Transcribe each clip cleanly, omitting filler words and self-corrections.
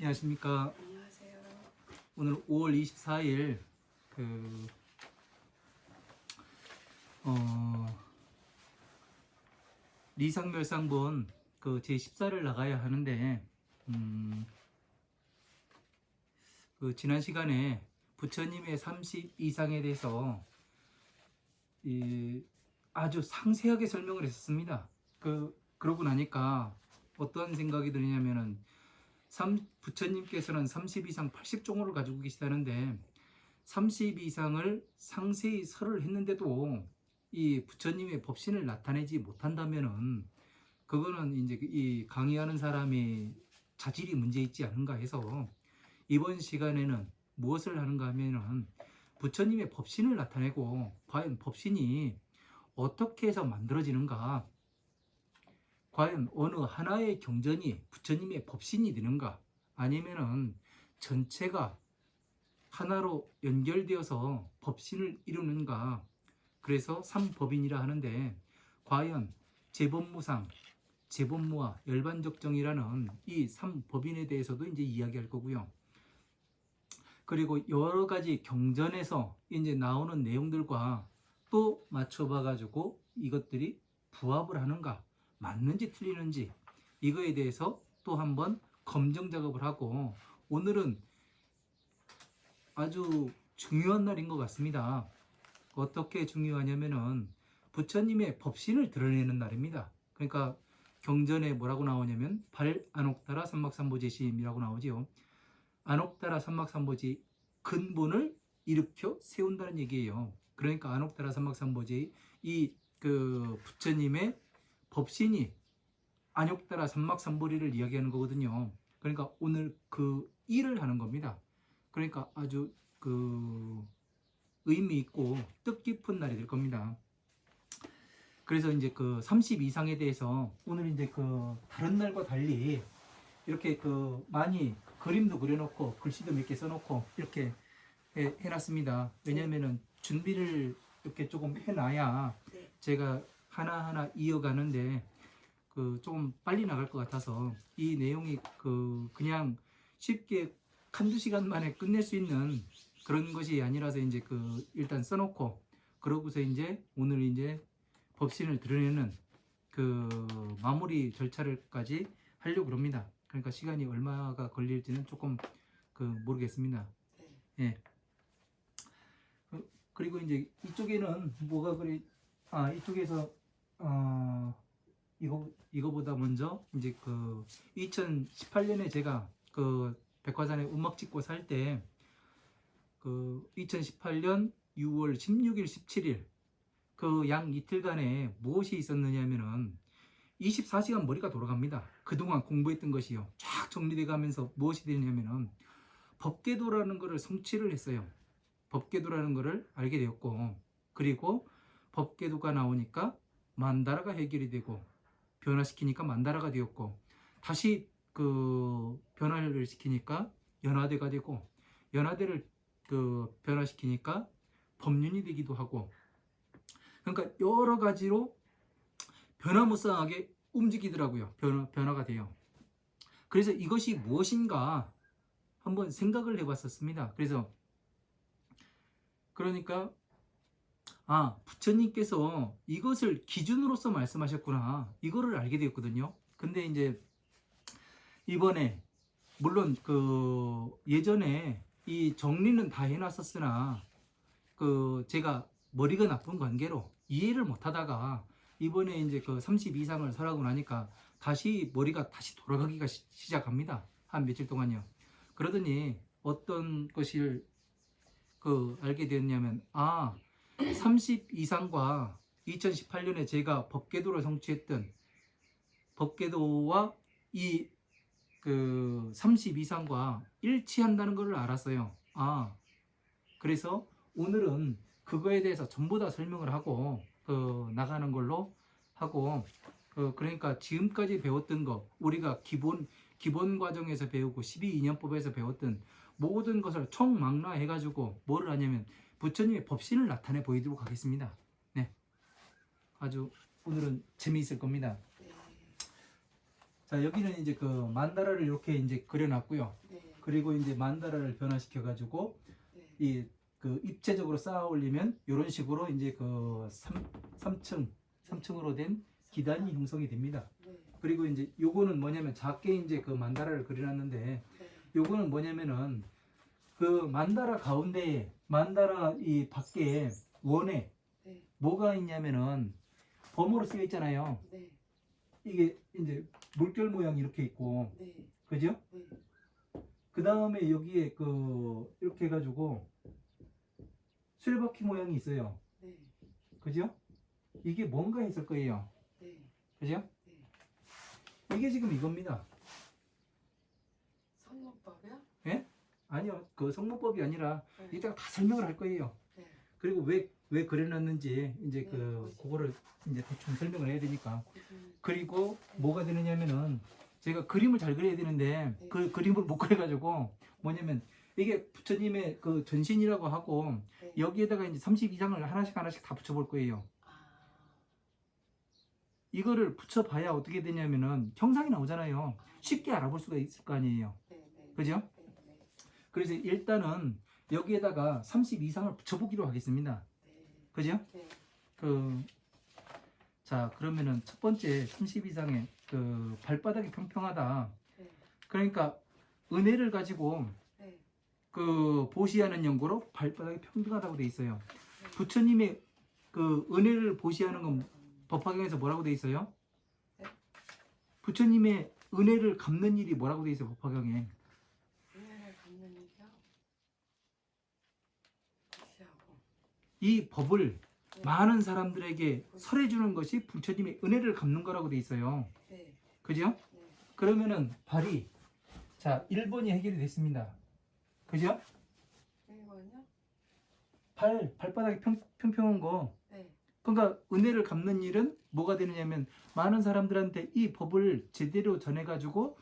안녕하십니까. 안녕하세요. 오늘 5월 24일 그 리상멸상본 그 제14를 나가야 하는데 그 지난 시간에 부처님의 32상에 대해서 아주 상세하게 설명을 했습니다. 그러고 나니까 어떤 생각이 드냐면은 부처님께서는 32상 80종호를 가지고 계시다는데 32상을 상세히 설을 했는데도 이 부처님의 법신을 나타내지 못한다면은 그거는 이제 이 강의하는 사람이 자질이 문제 있지 않은가 해서 이번 시간에는 무엇을 하는가 하면은 부처님의 법신을 나타내고 과연 법신이 어떻게 해서 만들어지는가, 과연 어느 하나의 경전이 부처님의 법신이 되는가, 아니면은 전체가 하나로 연결되어서 법신을 이루는가. 그래서 삼법인이라 하는데 과연 재법무상, 재법무와 열반적정이라는 이 삼법인에 대해서도 이제 이야기할 거고요. 그리고 여러 가지 경전에서 이제 나오는 내용들과 또 맞춰봐 가지고 이것들이 부합을 하는가, 맞는지 틀리는지 이거에 대해서 또 한번 검증 작업을 하고, 오늘은 아주 중요한 날인 것 같습니다. 어떻게 중요하냐면은 부처님의 법신을 드러내는 날입니다. 그러니까 경전에 뭐라고 나오냐면 발안옥다라 삼막삼보제심이라고 나오지요. 안옥다라 삼막삼보지 근본을 일으켜 세운다는 얘기예요. 그러니까 안옥다라 삼막삼보지 이 부처님의 법신이 안옥다라 삼막삼보리를 이야기하는 거거든요. 그러니까 오늘 그 일을 하는 겁니다. 그러니까 아주 의미 있고 뜻깊은 날이 될 겁니다. 그래서 이제 32상에 대해서 오늘 이제 다른 날과 달리 이렇게 많이 그림도 그려놓고 글씨도 몇 개 써놓고 이렇게 해놨습니다. 왜냐면은 준비를 이렇게 조금 해놔야 네. 제가 하나하나 이어가는데 조금 빨리 나갈 것 같아서 이 내용이 그냥 쉽게 한두 시간 만에 끝낼 수 있는 그런 것이 아니라서 이제 일단 써놓고, 그러고서 이제 오늘 이제 법신을 드러내는 마무리 절차를까지 하려고 합니다. 그러니까 시간이 얼마가 걸릴지는 조금 모르겠습니다. 예. 그리고 이제 이쪽에는 뭐가 그래, 이쪽에서 이거보다 먼저 이제 2018년에 제가 백화산에 운막 찍고 살 때 2018년 6월 16일, 17일 양 이틀간에 무엇이 있었느냐면은 24시간 머리가 돌아갑니다. 그동안 공부했던 것이요. 쫙 정리돼 가면서 무엇이 되냐면은 법계도라는 것을 성취를 했어요. 법계도라는 것을 알게 되었고, 그리고 법계도가 나오니까 만다라가 해결이 되고, 변화시키니까 만다라가 되었고, 다시 변화를 시키니까 연화대가 되고, 연화대를 변화시키니까 법륜이 되기도 하고, 그러니까 여러 가지로 변화무쌍하게 움직이더라고요. 변화가 돼요. 그래서 이것이 무엇인가 한번 생각을 해봤었습니다. 그러니까 부처님께서 이것을 기준으로서 말씀하셨구나, 이거를 알게 되었거든요. 근데 이제 이번에 물론 예전에 이 정리는 다 해놨었으나 제가 머리가 나쁜 관계로 이해를 못하다가 이번에 이제 32상을 설하고 나니까 다시 머리가 다시 돌아가기가 시작합니다. 한 며칠 동안요. 그러더니 어떤 것을 알게 되었냐면 32상과 2018년에 제가 법계도를 성취했던 법계도와 이 32상과 일치한다는 것을 알았어요. 그래서 오늘은 그거에 대해서 전부 다 설명을 하고 나가는 걸로 하고, 그러니까 지금까지 배웠던 거, 우리가 기본 과정에서 배우고 12인연법에서 배웠던 모든 것을 총망라해 가지고 뭐를 하냐면 부처님의 법신을 나타내 보이도록 하겠습니다. 네, 아주 오늘은 재미있을 겁니다. 자, 여기는 이제 만다라를 이렇게 이제 그려놨고요. 네. 그리고 이제 만다라를 변화시켜 가지고 네. 이 그 입체적으로 쌓아 올리면 이런 식으로 이제 그 3층으로 된 기단이 형성이 됩니다. 네. 그리고 이제 요거는 뭐냐면 작게 이제 그 만다라를 그려놨는데 네. 요거는 뭐냐면은 그 만다라 가운데에 만다라 이 밖에 원에 네. 뭐가 있냐면은 범으로 쓰여 있잖아요. 네. 이게 이제 물결 모양이 이렇게 있고, 네. 그죠? 네. 그 다음에 여기에 그 이렇게 해가지고 수레바퀴 모양이 있어요. 네. 그죠? 이게 뭔가 있을 거예요. 네. 그죠? 네. 이게 지금 이겁니다. 성문법이요? 예? 아니요. 그 성문법이 아니라 네. 이따가 다 설명을 할 거예요. 네. 그리고 왜 그려놨는지 이제 네, 그거를 이제 대충 설명을 해야 되니까. 고심. 그리고 뭐가 되느냐면은 제가 그림을 잘 그려야 되는데 네. 그 그림을 못 그려가지고 뭐냐면 이게 부처님의 그 전신이라고 하고 네. 여기에다가 이제 30 이상을 하나씩 다 붙여볼 거예요. 아. 이거를 붙여봐야 어떻게 되냐면은 형상이 나오잖아요. 쉽게 알아볼 수가 있을 거 아니에요. 네. 네. 그죠? 네. 네. 그래서 일단은 여기에다가 30 이상을 붙여보기로 하겠습니다. 네. 그죠? 네. 자, 그러면은 첫 번째 30 이상의 그 발바닥이 평평하다. 네. 그러니까 은혜를 가지고 네. 그 보시하는 연고로 발바닥이 평평하다고 돼 있어요. 네. 부처님의 그 은혜를 보시하는 건 법화경에서 뭐라고 돼 있어요? 네? 부처님의 은혜를 갚는 일이 뭐라고 돼 있어요, 법화경에? 은혜를 갚는 일이요? 무시하고. 이 법을 네. 많은 사람들에게 설해주는 것이 부처님의 은혜를 갚는 거라고 돼 있어요. 네. 그죠? 네. 그러면은 발이 자 1번이 해결이 됐습니다. 그죠? 1번이요? 발바닥이 평평한 거. 네. 그러니까 은혜를 갚는 일은 뭐가 되느냐면 많은 사람들한테 이 법을 제대로 전해가지고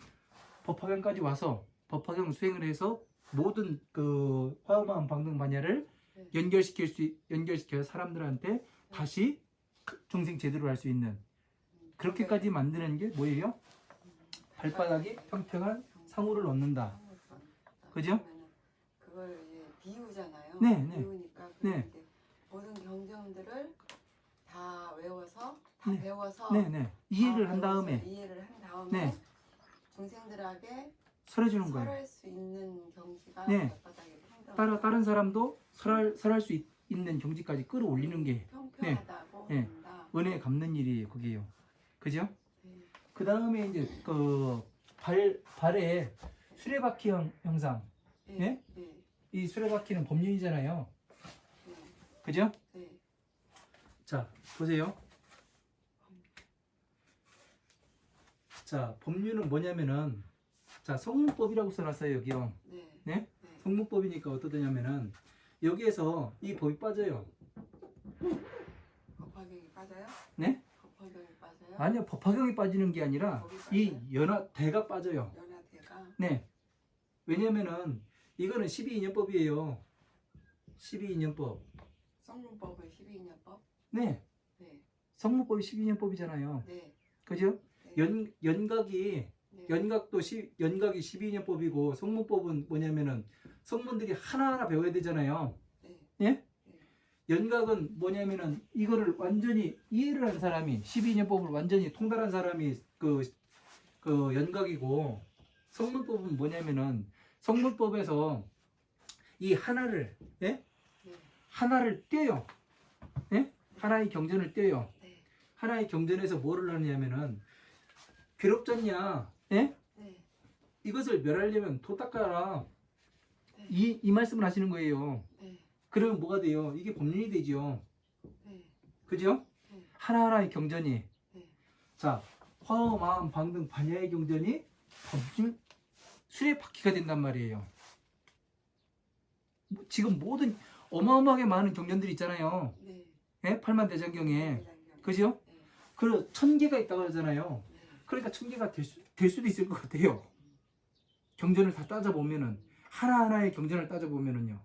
법화경까지 와서 법화경 수행을 해서 모든 그 화엄한 방등 반야를 네. 연결시켜 사람들한테 다시 중생 제대로 할 수 있는 그렇게까지 만드는 게 뭐예요? 발바닥이 평평한 상호를 얻는다. 그죠? 그걸 이제 비유잖아요. 네, 네. 비유니까 네. 이제 모든 경전들을 다 외워서 다 네. 배워서 네네 이해를 다 한 배워서 다음에 이해를 한 다음에 네. 중생들에게 설해주는 거예요. 설할 수 있는 경지가 네. 발바닥에 평평하다. 다른 사람도 설할 수 있는 경지까지 끌어올리는 게 평평하다고 네. 본다. 은혜 갚는 일이 그게요. 그죠? 네. 그 다음에 이제 그 발에 수레바퀴 형상. 네. 네? 네. 이 수레바퀴는 법륜이잖아요. 네. 그죠? 네. 자, 보세요. 자, 법륜은 뭐냐면은 자, 성문법이라고 써놨어요, 여기요. 네. 네? 네. 성문법이니까 어떠냐면은 여기에서 이 법이 빠져요. 법화경이 빠져요? 네? 법화경이 빠져요? 아니요, 법화경이 빠지는 게 아니라 법이 이 빠져요? 연화대가 빠져요. 연화대가. 네. 왜냐면은 이거는 12인연법이에요. 12인연법. 성문법은 12인연법? 네. 네. 성문법이 12인연법이잖아요. 네. 그죠? 네. 연각이 네. 연각이 12인연법이고 성문법은 뭐냐면은 성문들이 하나하나 배워야 되잖아요. 네. 예? 네. 연각은 뭐냐면은 이거를 완전히 이해를 한 사람이 12인연법을 완전히 통달한 사람이 그 연각이고 성문법은 뭐냐면은 성문법에서 이 하나를 예? 네. 하나를 떼요. 예? 하나의 경전을 떼요. 네. 하나의 경전에서 뭐를 하느냐면은 괴롭잖냐? 예? 네. 이것을 멸하려면 도 닦아라. 네. 이 말씀을 하시는 거예요. 네. 그러면 뭐가 돼요? 이게 법륜이 되죠. 네. 그죠? 네. 하나하나의 경전이. 네. 자, 화엄, 마음, 방등, 반야의 경전이 법륜 수레바퀴가 된단 말이에요. 지금 모든 어마어마하게 많은 경전들이 있잖아요. 네. 예? 팔만대장경에. 대장경. 그죠? 네. 그 1000개가 있다고 그러잖아요. 네. 그러니까 1000개가 될 수도 있을 것 같아요. 경전을 다 따져보면은 하나하나의 경전을 따져보면은요.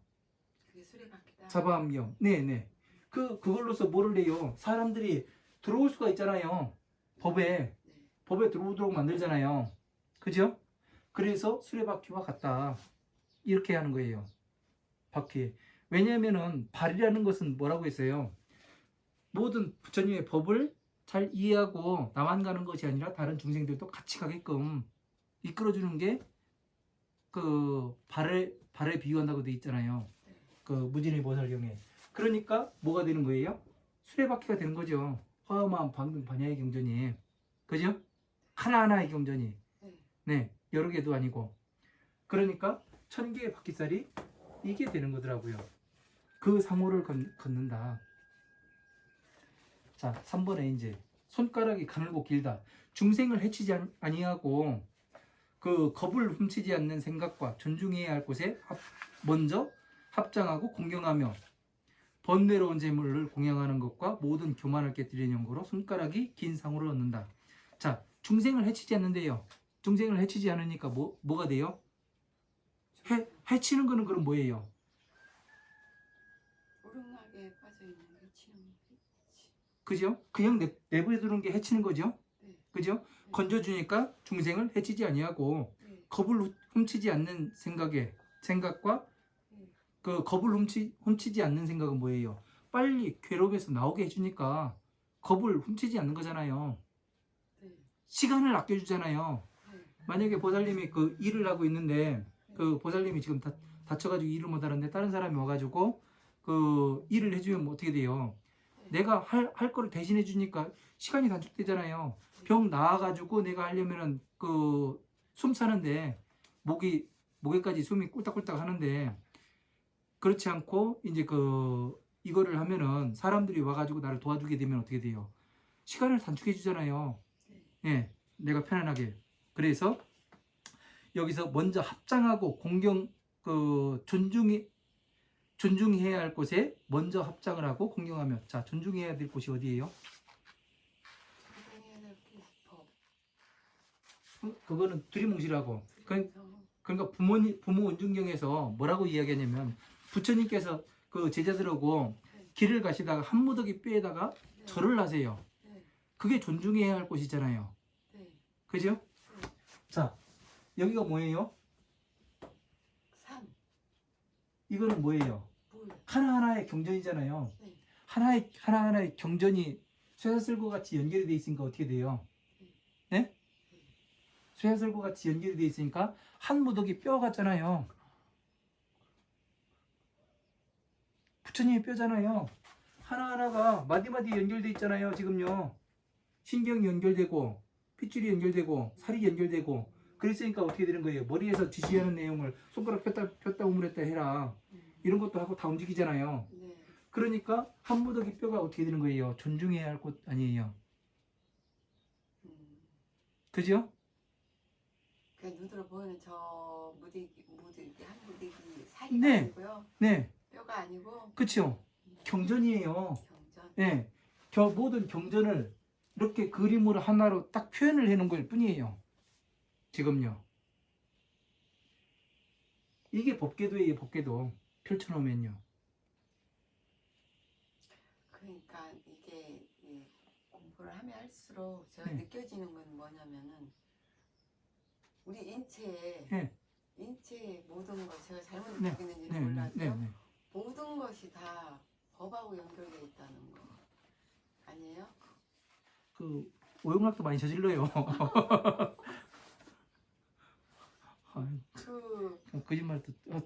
그게 수레바퀴다. 자바암경. 네네. 그걸로서 뭐를 해요? 사람들이 들어올 수가 있잖아요. 법에 네. 들어오도록 만들잖아요. 그죠? 그래서 수레바퀴와 같다. 이렇게 하는 거예요. 바퀴. 왜냐하면은 발이라는 것은 뭐라고 했어요? 모든 부처님의 법을 잘 이해하고 나만 가는 것이 아니라 다른 중생들도 같이 가게끔 이끌어주는 게 그 발에 비유한다고 돼 있잖아요. 그 무진의 보살경에. 그러니까 뭐가 되는 거예요? 수레바퀴가 되는 거죠. 화엄한 방금 반야의 경전이. 그죠? 하나하나의 경전이. 네, 여러 개도 아니고. 그러니까 1000개의 바퀴살이 이게 되는 거더라고요. 그 상호를 걷는다. 자, 3번에 이제 손가락이 가늘고 길다. 중생을 해치지 아니하고 그 겁을 훔치지 않는 생각과 존중해야 할 곳에 먼저 합장하고 공경하며 번뇌로운 재물을 공양하는 것과 모든 교만을 깨뜨리는 연고로 손가락이 긴 상호를 얻는다. 자, 중생을 해치지 않는데요. 중생을 해치지 않으니까 뭐가 돼요? 해치는 거는 그럼 뭐예요? 오르막에 빠져있는 해치는 그죠? 그냥 내버려 두는 게 해치는 거죠. 네. 그죠? 건져주니까 중생을 해치지 아니하고 네. 겁을 훔치지 않는 생각과 그 겁을 훔치지 않는 생각은 뭐예요? 빨리 괴롭에서 나오게 해주니까 겁을 훔치지 않는 거잖아요. 네. 시간을 아껴주잖아요. 네. 만약에 보살님이 그 일을 하고 있는데 그 보살님이 지금 다쳐가지고 일을 못하는데 다른 사람이 와가지고 그 일을 해주면 뭐 어떻게 돼요? 내가 할 거를 대신해 주니까 시간이 단축되잖아요. 병 나와가지고 내가 하려면은 그 숨 차는데 목에까지 숨이 꿀딱꿀딱 하는데 그렇지 않고 이제 그 이거를 하면은 사람들이 와가지고 나를 도와주게 되면 어떻게 돼요? 시간을 단축해 주잖아요. 예, 내가 편안하게. 그래서 여기서 먼저 합장하고 존중해야 할 곳에 먼저 합장을 하고 공경하며. 자, 존중해야 될 곳이 어디예요? 존중해야 될 법. 그거는 두리뭉실하고. 그러니까 부모 은중경에서 뭐라고 이야기하냐면 부처님께서 그 제자들하고 길을 가시다가 한 무더기 뼈에다가 절을 하세요. 그게 존중해야 할 곳이잖아요. 그죠? 자, 여기가 뭐예요? 산. 이거는 뭐예요? 물. 하나하나의 경전이잖아요. 네. 하나하나의 경전이 쇠사슬과 같이 연결이 돼 있으니까 어떻게 돼요? 네? 쇠사슬과 같이 연결이 돼 있으니까 한 무더기 뼈 같잖아요. 부처님의 뼈잖아요. 하나하나가 마디마디 연결돼 있잖아요. 지금요. 신경이 연결되고 핏줄이 연결되고 살이 연결되고 그랬으니까 어떻게 되는 거예요? 머리에서 지시하는 내용을 손가락 폈다 우물했다 해라. 이런 것도 하고 다 움직이잖아요. 네. 그러니까 한 무더기 뼈가 어떻게 되는 거예요? 존중해야 할 곳 아니에요. 그죠? 그 눈으로 보이는 저 무디기 한 무디기 살이 네. 아니고요. 네. 뼈가 아니고. 그쵸? 경전이에요. 경전. 네. 모든 경전을 이렇게 그림으로 하나로 딱 표현을 해놓은 걸 뿐이에요. 지금요. 이게 법궤도예요. 법궤도. 펼쳐놓으면요. 그러니까 이게 공부를 하면 할수록 제가 네. 느껴지는 건 뭐냐면은 우리 인체에 네. 인체의 모든 것 제가 잘못 네. 느끼는지는 네. 몰라도 네. 네. 모든 것이 다 법하고 연결되어 있다는 거 아니에요? 그 오용락도 많이 저질러요.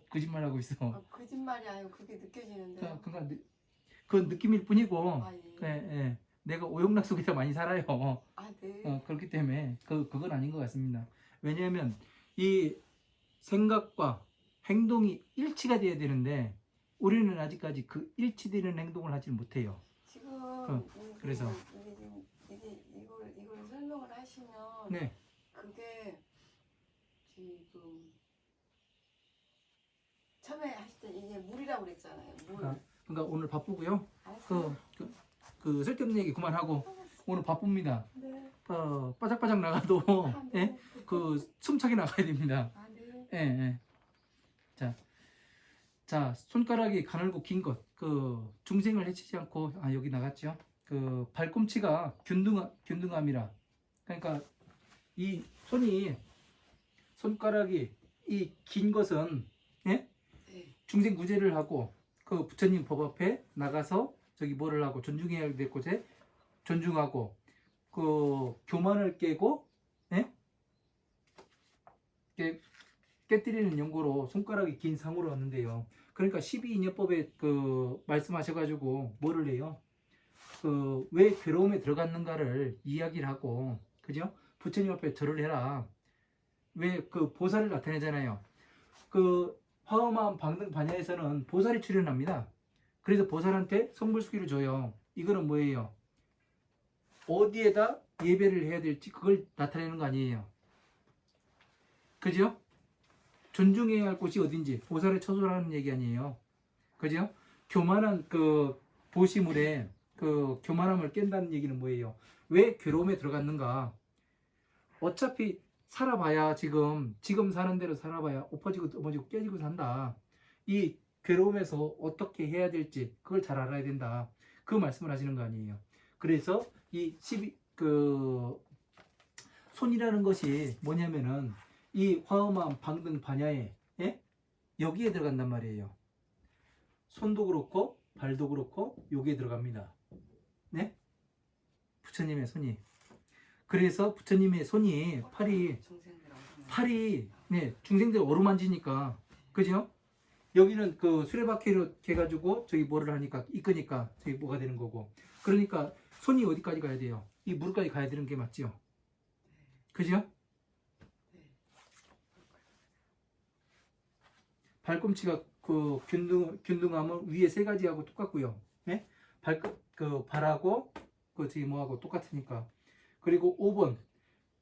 거짓말하고 있어. 거짓말이 아니고 그게 느껴지는데요. 그 느낌일 뿐이고. 아, 예. 예. 내가 오용락 속에서 많이 살아요. 아, 네. 그렇기 때문에 그건 아닌 것 같습니다. 왜냐하면 이 생각과 행동이 일치가 돼야 되는데 우리는 아직까지 그 일치되는 행동을 하지 못해요. 지금 그래서 이걸 설명을 하시면 네. 그게 지금 처음에 하실 때 이게 물이라고 그랬잖아요. 물. 그러니까 오늘 바쁘고요. 알았어요. 그 쓸데없는 얘기 그만하고 오늘 바쁩니다. 네. 바짝바짝 나가도 아, 네. 예? 그 숨차게 나가야 됩니다. 아, 네. 예, 예. 자, 손가락이 가늘고 긴 것, 그 중생을 해치지 않고 여기 나갔죠. 그 발꿈치가 균등함이라. 그러니까 이 손가락이 이 긴 것은 예? 네. 중생구제를 하고 그 부처님 법 앞에 나가서 저기 뭐를 하고 존중해야 될 곳에 존중하고 그 교만을 깨고 예? 깨뜨리는 연고로 손가락이 긴 상으로 왔는데요. 그러니까 12인여법에 그 말씀하셔가지고 뭐를 해요? 그 왜 괴로움에 들어갔는가를 이야기를 하고 그죠? 부처님 앞에 절을 해라. 왜 그 보살을 나타내잖아요. 그 화엄한 방등 반야에서는 보살이 출연합니다. 그래서 보살한테 성불수기를 줘요. 이거는 뭐예요? 어디에다 예배를 해야 될지 그걸 나타내는 거 아니에요. 그죠? 존중해야 할 곳이 어딘지 보살에 처소라는 얘기 아니에요. 그죠? 교만한 그 보시물에 그 교만함을 깬다는 얘기는 뭐예요? 왜 괴로움에 들어갔는가? 어차피 살아봐야 지금 사는 대로 살아봐야 엎어지고 넘어지고 깨지고 산다. 이 괴로움에서 어떻게 해야 될지 그걸 잘 알아야 된다. 그 말씀을 하시는 거 아니에요. 그래서 이 12그 손이라는 것이 뭐냐면은 이 화엄한 방등 반야에 예? 여기에 들어간단 말이에요. 손도 그렇고 발도 그렇고 여기에 들어갑니다. 네? 부처님의 손이. 그래서 부처님의 손이 팔이 네, 중생들 어루만지니까 그죠? 여기는 그 수레바퀴로 해가지고 저기 뭐를 하니까 이끄니까 저기 뭐가 되는 거고. 그러니까 손이 어디까지 가야 돼요? 이 무릎까지 가야 되는 게 맞죠? 그죠? 발꿈치가 그 균등함은 위에 세 가지하고 똑같고요. 네? 발하고 그 저기 뭐하고 똑같으니까. 그리고 5번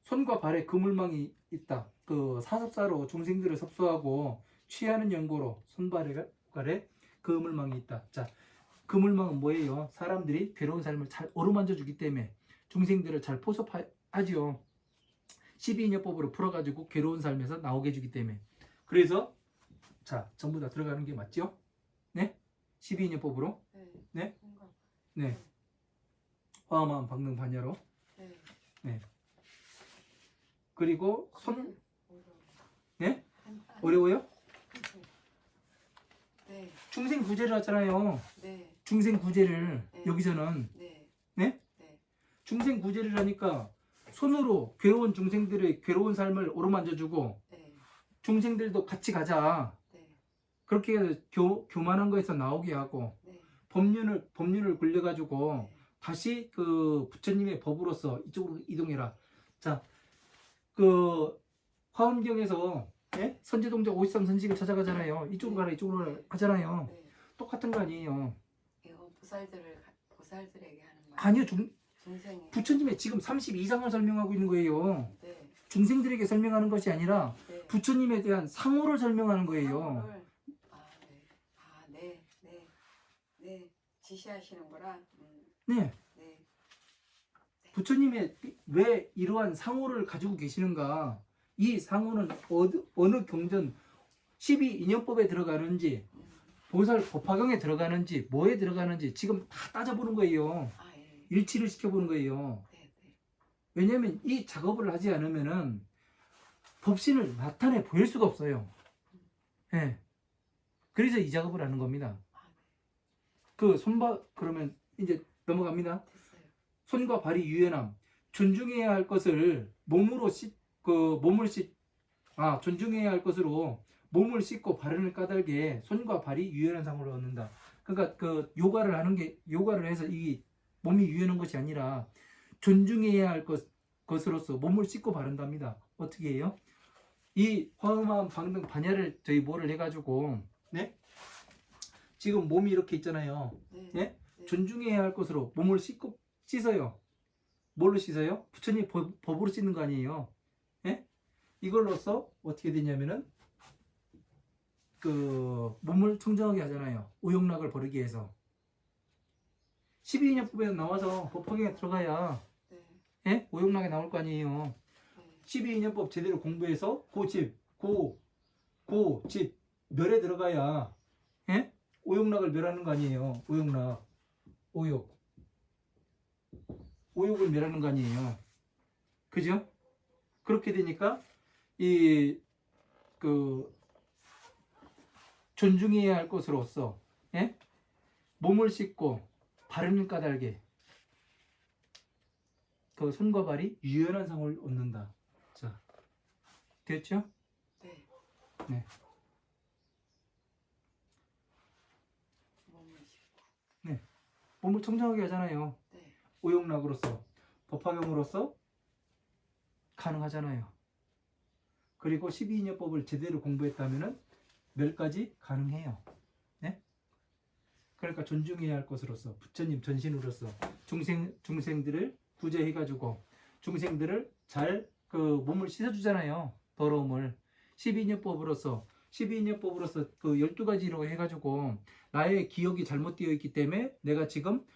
손과 발에 그물망이 있다. 그 사섭사로 중생들을 섭수하고 취하는 연고로 손발에 그물망이 있다. 자, 그물망은 뭐예요? 사람들이 괴로운 삶을 잘 어루만져 주기 때문에 중생들을 잘 포섭하지요. 12인여법으로 풀어가지고 괴로운 삶에서 나오게 해주기 때문에. 그래서 자, 전부 다 들어가는 게 맞죠? 네? 12인여법으로. 네? 네. 화엄한 방능 반야로. 네. 그리고 손. 네? 어려워요? 네. 중생 구제를 하잖아요. 네. 중생 구제를 네. 여기서는 네. 네? 네. 중생 구제를 하니까 손으로 괴로운 중생들의 괴로운 삶을 어루만져주고 네. 중생들도 같이 가자. 네. 그렇게 해서 교만한 거에서 나오게 하고 네. 법륜을 굴려가지고 네. 다시 그 부처님의 법으로서 이쪽으로 이동해라. 자, 그 화엄경에서 예? 선제동작 53선식을 찾아가잖아요. 이쪽으로 가라 이쪽으로 가라 하잖아요. 네. 똑같은 거 아니에요. 이거 보살들에게 하는 말. 아니요. 중생에. 부처님의 지금 32상을 설명하고 있는 거예요. 네. 중생들에게 설명하는 것이 아니라 네. 부처님에 대한 상호를 설명하는 거예요. 상호를, 네. 네. 지시하시는구나. 네. 네. 부처님의 왜 이러한 상호를 가지고 계시는가? 이 상호는 어느 경전 12인연법에 들어가는지 보살 법화경에 들어가는지 뭐에 들어가는지 지금 다 따져보는 거예요. 예. 일치를 시켜보는 거예요. 네. 왜냐하면 이 작업을 하지 않으면은 법신을 나타내 보일 수가 없어요. 네. 그래서 이 작업을 하는 겁니다. 그 그러면 이제 넘어갑니다. 됐어요. 손과 발이 유연함. 존중해야 할 것을 존중해야 할 것으로 몸을 씻고 발을 까닭에 손과 발이 유연한 상으로 얻는다. 그러니까 그 요가를 해서 이 몸이 유연한 것이 아니라 존중해야 할 것으로서 몸을 씻고 바른답니다. 어떻게 해요? 이 화엄한 방등 반야를 저희 뭐를 해가지고 네? 지금 몸이 이렇게 있잖아요. 네. 네? 존중해야 할 것으로 몸을 씻어요. 뭘로 씻어요? 부처님 법으로 씻는 거 아니에요. 예? 이걸로써 어떻게 되냐면은 그 몸을 청정하게 하잖아요. 오욕락을 버리기 위해서. 12인연법에 나와서 법화경에 들어가야 네. 예? 오욕락에 나올 거 아니에요. 네. 12인연법 제대로 공부해서 고집 멸에 들어가야 예? 오욕락을 멸하는 거 아니에요. 오욕을 멸하는 거 아니에요. 그죠? 그렇게 되니까 이 그 존중해야 할 것으로서 예? 몸을 씻고 바르는 까닭에 그 손과 발이 유연한 상을 얻는다. 자, 됐죠? 네. 네. 몸을 씻고. 몸을 청정하게 하잖아요. 네. 오용락으로서, 법화경으로서 가능하잖아요. 그리고 12인여법을 제대로 공부했다면은 몇 가지 가능해요. 네? 그러니까 존중해야 할 것으로서, 부처님 전신으로서 중생들을 구제해가지고 중생들을 잘 그 몸을 씻어주잖아요. 더러움을. 12인여법으로서 그 12가지로 해가지고 나의 기억이 잘못되어 있기 때문에 내가 지금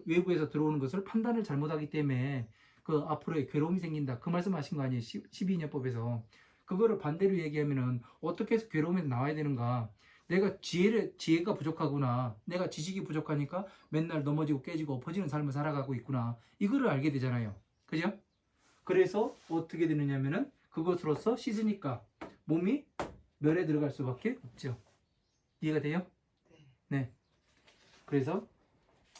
외부에서 들어오는 것을 판단을 잘못하기 때문에 그 앞으로의 괴로움이 생긴다. 그 말씀하신 거 아니에요? 12인여법에서. 그거를 반대로 얘기하면은 어떻게 해서 괴로움에서 나와야 되는가? 내가 지혜가 부족하구나. 내가 지식이 부족하니까 맨날 넘어지고 깨지고 엎어지는 삶을 살아가고 있구나. 이거를 알게 되잖아요. 그죠? 그래서 어떻게 되느냐면은 그것으로서 씻으니까 몸이 멸에 들어갈 수밖에 없죠. 이해가 돼요? 네. 네. 그래서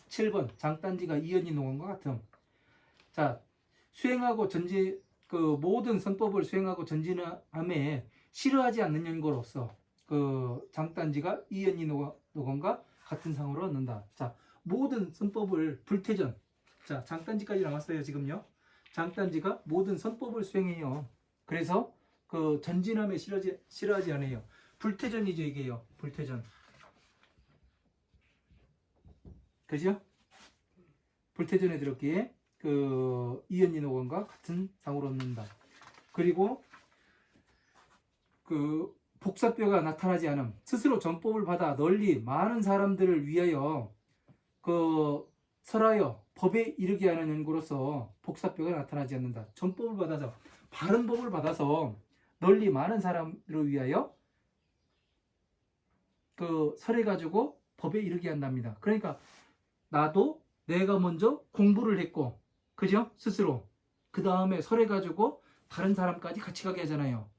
7번 장단지가 이연이 노건과 같음. 자, 수행하고 그 모든 선법을 수행하고 전진함에 싫어하지 않는 연고로서 그 장단지가 이연이 노건과 같은 상으로 얻는다. 자, 모든 선법을 불태전. 자, 장단지까지 나왔어요, 지금요. 장단지가 모든 선법을 수행해요. 그래서 그 전진함에 싫어하지 않아요. 불태전이죠, 이게요. 불태전. 그죠? 불태전에 들었기에 그 이연이 노건과 같은 상으로 얻는다. 그리고 그 복사뼈가 나타나지 않음. 스스로 전법을 받아 널리 많은 사람들을 위하여 그 설하여 법에 이르게 하는 연구로서 복사뼈가 나타나지 않는다. 전법을 받아서 바른 법을 받아서 널리 많은 사람들을 위하여 그 설해 가지고 법에 이르게 한답니다. 그러니까 나도 내가 먼저 공부를 했고, 그죠? 스스로. 그 다음에 설해 가지고 다른 사람까지 같이 가게 하잖아요.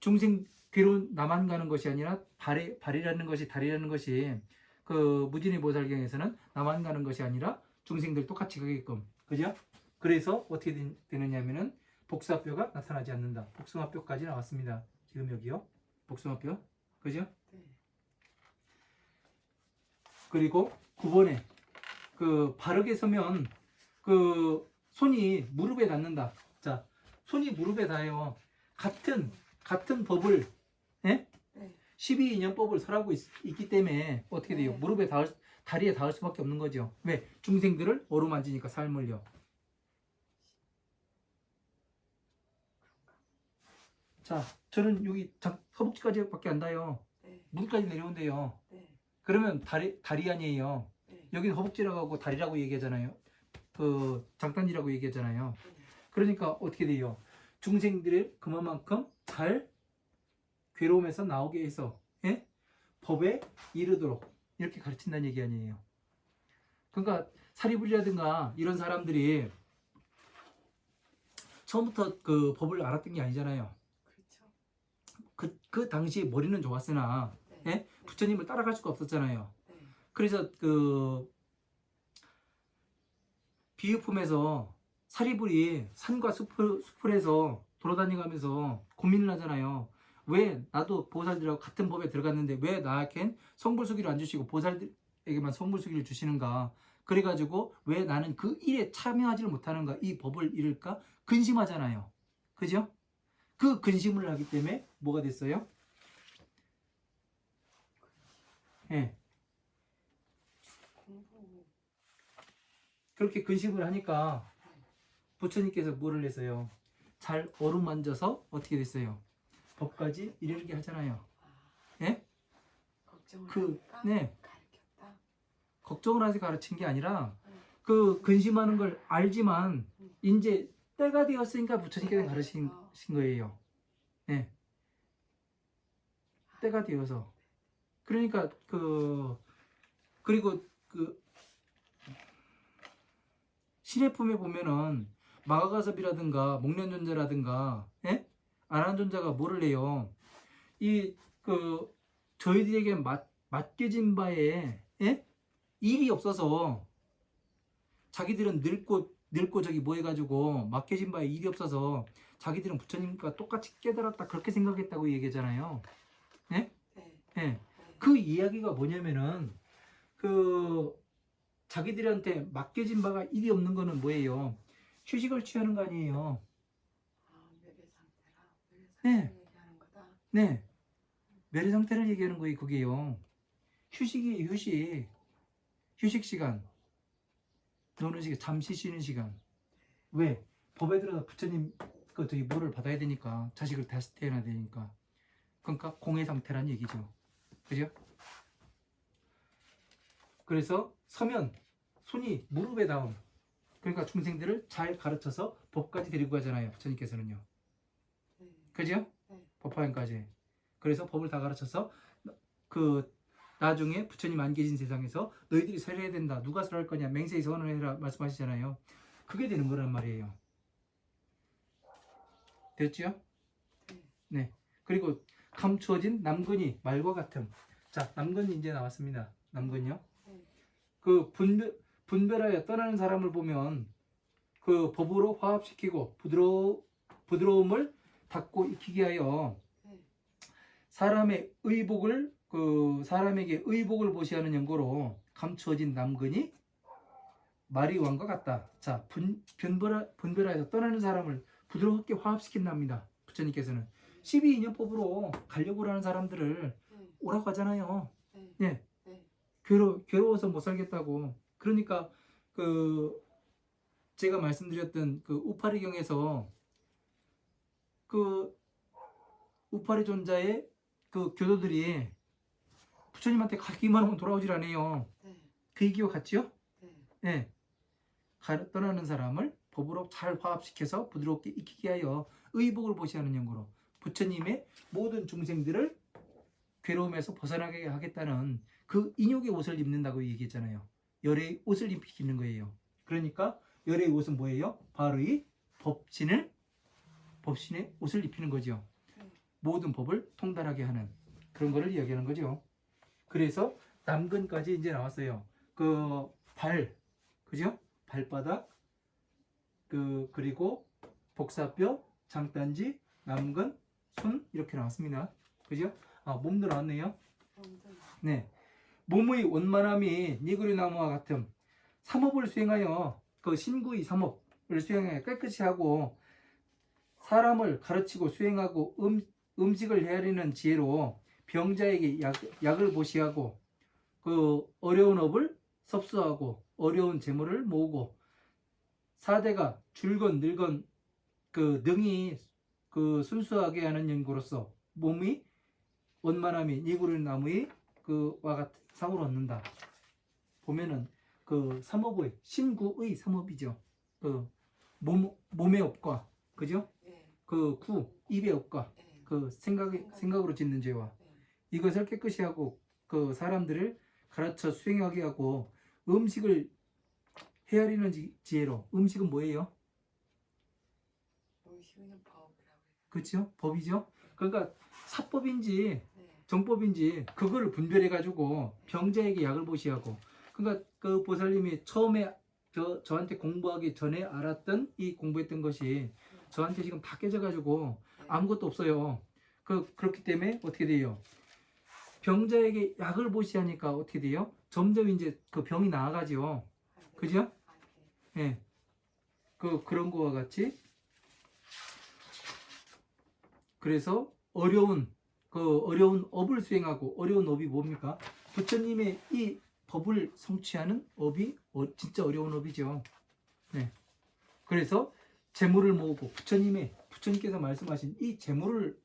중생 괴로운 나만 가는 것이 아니라 발이라는 것이 다리라는 것이 그 무진의 보살경에서는 나만 가는 것이 아니라 중생들도 같이 가게끔. 그죠? 그래서 어떻게 되느냐면은 복사뼈가 나타나지 않는다. 복숭아뼈까지 나왔습니다. 지금 여기요. 복숭아뼈. 그죠? 네. 그리고 9번에 그 바르게 서면 그 손이 무릎에 닿는다. 자, 손이 무릎에 닿아요. 같은 법을 예? 네. 12인연법을 설하고 있기 때문에 어떻게 돼요? 네. 다리에 닿을 수밖에 없는 거죠. 왜? 중생들을 어루만지니까 삶을요. 자, 저는 여기 허벅지까지밖에 안 닿아요. 네. 무릎까지 내려온대요. 네. 그러면 다리 아니에요. 네. 여기는 허벅지라고 하고 다리라고 얘기하잖아요. 그 장단지라고 얘기하잖아요. 네. 그러니까 어떻게 돼요? 중생들을 그만큼 잘 괴로움에서 나오게 해서 예? 법에 이르도록 이렇게 가르친다는 얘기 아니에요. 그러니까 사리불이라든가 이런 사람들이 처음부터 그 법을 알았던 게 아니잖아요. 그렇죠. 그 당시 머리는 좋았으나 네. 예? 부처님을 따라갈 수가 없었잖아요. 네. 그래서 그 비유품에서 사리불이 산과 숲을에서 돌아다니면서 고민을 하잖아요. 왜 나도 보살들하고 같은 법에 들어갔는데 왜 나에겐 성불수기를 안 주시고 보살들에게만 성불수기를 주시는가? 그래가지고 왜 나는 그 일에 참여하지를 못하는가? 이 법을 잃을까? 근심하잖아요. 그죠? 그 근심을 하기 때문에 뭐가 됐어요? 예. 공부. 그렇게 근심을 하니까 부처님께서 뭐를 했어요? 잘 어루만져서 어떻게 됐어요? 법까지 이르게 하잖아요. 예? 걱정을 하니까 네. 가르쳤다. 걱정을 해서 가르친 게 아니라 네. 그 근심하는 걸 알지만 이제 때가 되었으니까 부처님께서 때가 가르친 되어서. 거예요. 예. 때가 되어서. 그러니까 그리고 그 신해품에 보면은 마가가섭이라든가 목련존자라든가 예? 아난존자가 뭐를 해요? 이 그 저희들에게 맡겨진 바에 예? 일이 없어서 자기들은 늙고 저기 뭐 해가지고 맡겨진 바에 일이 없어서 자기들은 부처님과 똑같이 깨달았다 그렇게 생각했다고 얘기하잖아요. 예? 네. 예. 그 이야기가 뭐냐면은 그 자기들한테 맡겨진 바가 일이 없는 거는 뭐예요? 휴식을 취하는 거 아니에요. 아, 매배 상태라. 매배 네. 상태를 얘기하는 거다. 네. 매래 상태를 얘기하는 거예요. 그게요. 휴식이 휴식 시간, 노는 시간, 잠시 쉬는 시간. 왜? 법에 들어서 부처님 그 저기 뭐를 받아야 되니까 자식을 다시 태어나야 되니까. 그러니까 공의 상태란 얘기죠. 그죠? 그래서 서면 손이 무릎에 닿음. 그러니까 중생들을 잘 가르쳐서 법까지 데리고 가잖아요. 부처님께서는요. 네. 그죠? 네. 법화연까지. 그래서 법을 다 가르쳐서 그 나중에 부처님 안 계신 세상에서 너희들이 설해야 된다. 누가 설할 거냐? 맹세히 선언을 해라 말씀하시잖아요. 그게 되는 거란 말이에요. 됐죠? 네. 그리고 감추어진 남근이 말과 같음. 자, 남근이 이제 나왔습니다. 남근요. 그 분별하여 떠나는 사람을 보면 그 법으로 화합시키고 부드러움을 닫고 익히게 하여 사람의 의복을 사람에게 의복을 보시하는 연고로 감추어진 남근이 말이 왕과 같다. 자, 분별하여서 떠나는 사람을 부드럽게 화합시킨답니다. 부처님께서는 12인연법으로 가려고 하는 사람들을 오라고 하잖아요. 예. 괴로워서 못 살겠다고. 그러니까 그 제가 말씀드렸던 그 우파리경에서 그 우파리 존자의 그 교도들이 부처님한테 가기만 하면 돌아오질 않아요. 그 얘기와 같지요? 네. 떠나는 사람을 법으로 잘 화합시켜서 부드럽게 익히게 하여 의복을 보시하는 연고로 부처님의 모든 중생들을 괴로움에서 벗어나게 하겠다는 그 인욕의 옷을 입는다고 얘기했잖아요. 열의 옷을 입히는 거예요. 그러니까 열의 옷은 뭐예요? 바로 이 법신의 옷을 입히는 거죠. 모든 법을 통달하게 하는 그런 거를 이야기하는 거죠. 그래서 남근까지 이제 나왔어요. 그 발, 그죠? 발바닥, 그리고 복사뼈, 장단지, 남근, 손 이렇게 나왔습니다. 그죠? 아, 몸도 나왔네요. 네. 몸의 원만함이 니구리나무와 같음 삼업을 수행하여 그 신구의 삼업을 수행하여 깨끗이 하고 사람을 가르치고 수행하고 음식을 헤아리는 지혜로 병자에게 약을 보시하고 그 어려운 업을 섭수하고 어려운 재물을 모으고 사대가 줄건 늙건 그 능히 그 순수하게 하는 연구로서 몸이 원만함이 니구리나무의 그와 같은 상으로 얻는다. 보면은 그 삼업의 신구의 삼업이죠. 그 몸의 업과 그죠? 그 입의 업과 그 생각으로 짓는 죄와 이것을 깨끗이 하고 그 사람들을 가르쳐 수행하게 하고 음식을 헤아리는 지혜로 음식은 뭐예요? 음식은 법이라고. 그렇죠? 법이죠. 그러니까 사법인지 정법인지 그거를 분별해 가지고 병자에게 약을 보시하고 그러니까 그 보살님이 처음에 저한테 공부하기 전에 알았던 이 공부했던 것이 저한테 지금 다 깨져 가지고 아무것도 없어요. 그렇기 때문에 어떻게 돼요? 병자에게 약을 보시하니까 어떻게 돼요? 점점 이제 그 병이 나아가죠. 그죠? 예. 그런 거와 같이 그래서 어려운 업을 수행하고 어려운 업이 뭡니까? 부처님의 이 법을 성취하는 업이 진짜 어려운 업이죠. 네. 그래서 재물을 모으고 부처님께서 말씀하신 이 재물을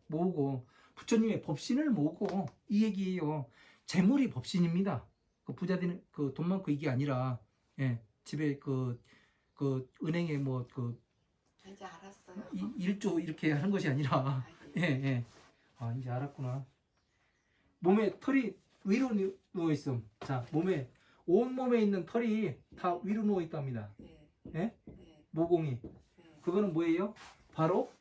모으고 부처님의 법신을 모으고 이 얘기예요. 재물이 법신입니다. 그 부자들은 그 돈 많고 이게 아니라 집에 그 은행에 뭐 이제 알았어요. 1조 이렇게 하는 것이 아니라 아 이제 알았구나. 몸에 털이 위로 누워 있음. 자, 온 몸에 있는 털이 다 위로 누워 있답니다. 모공이. 그거는 뭐예요? 바로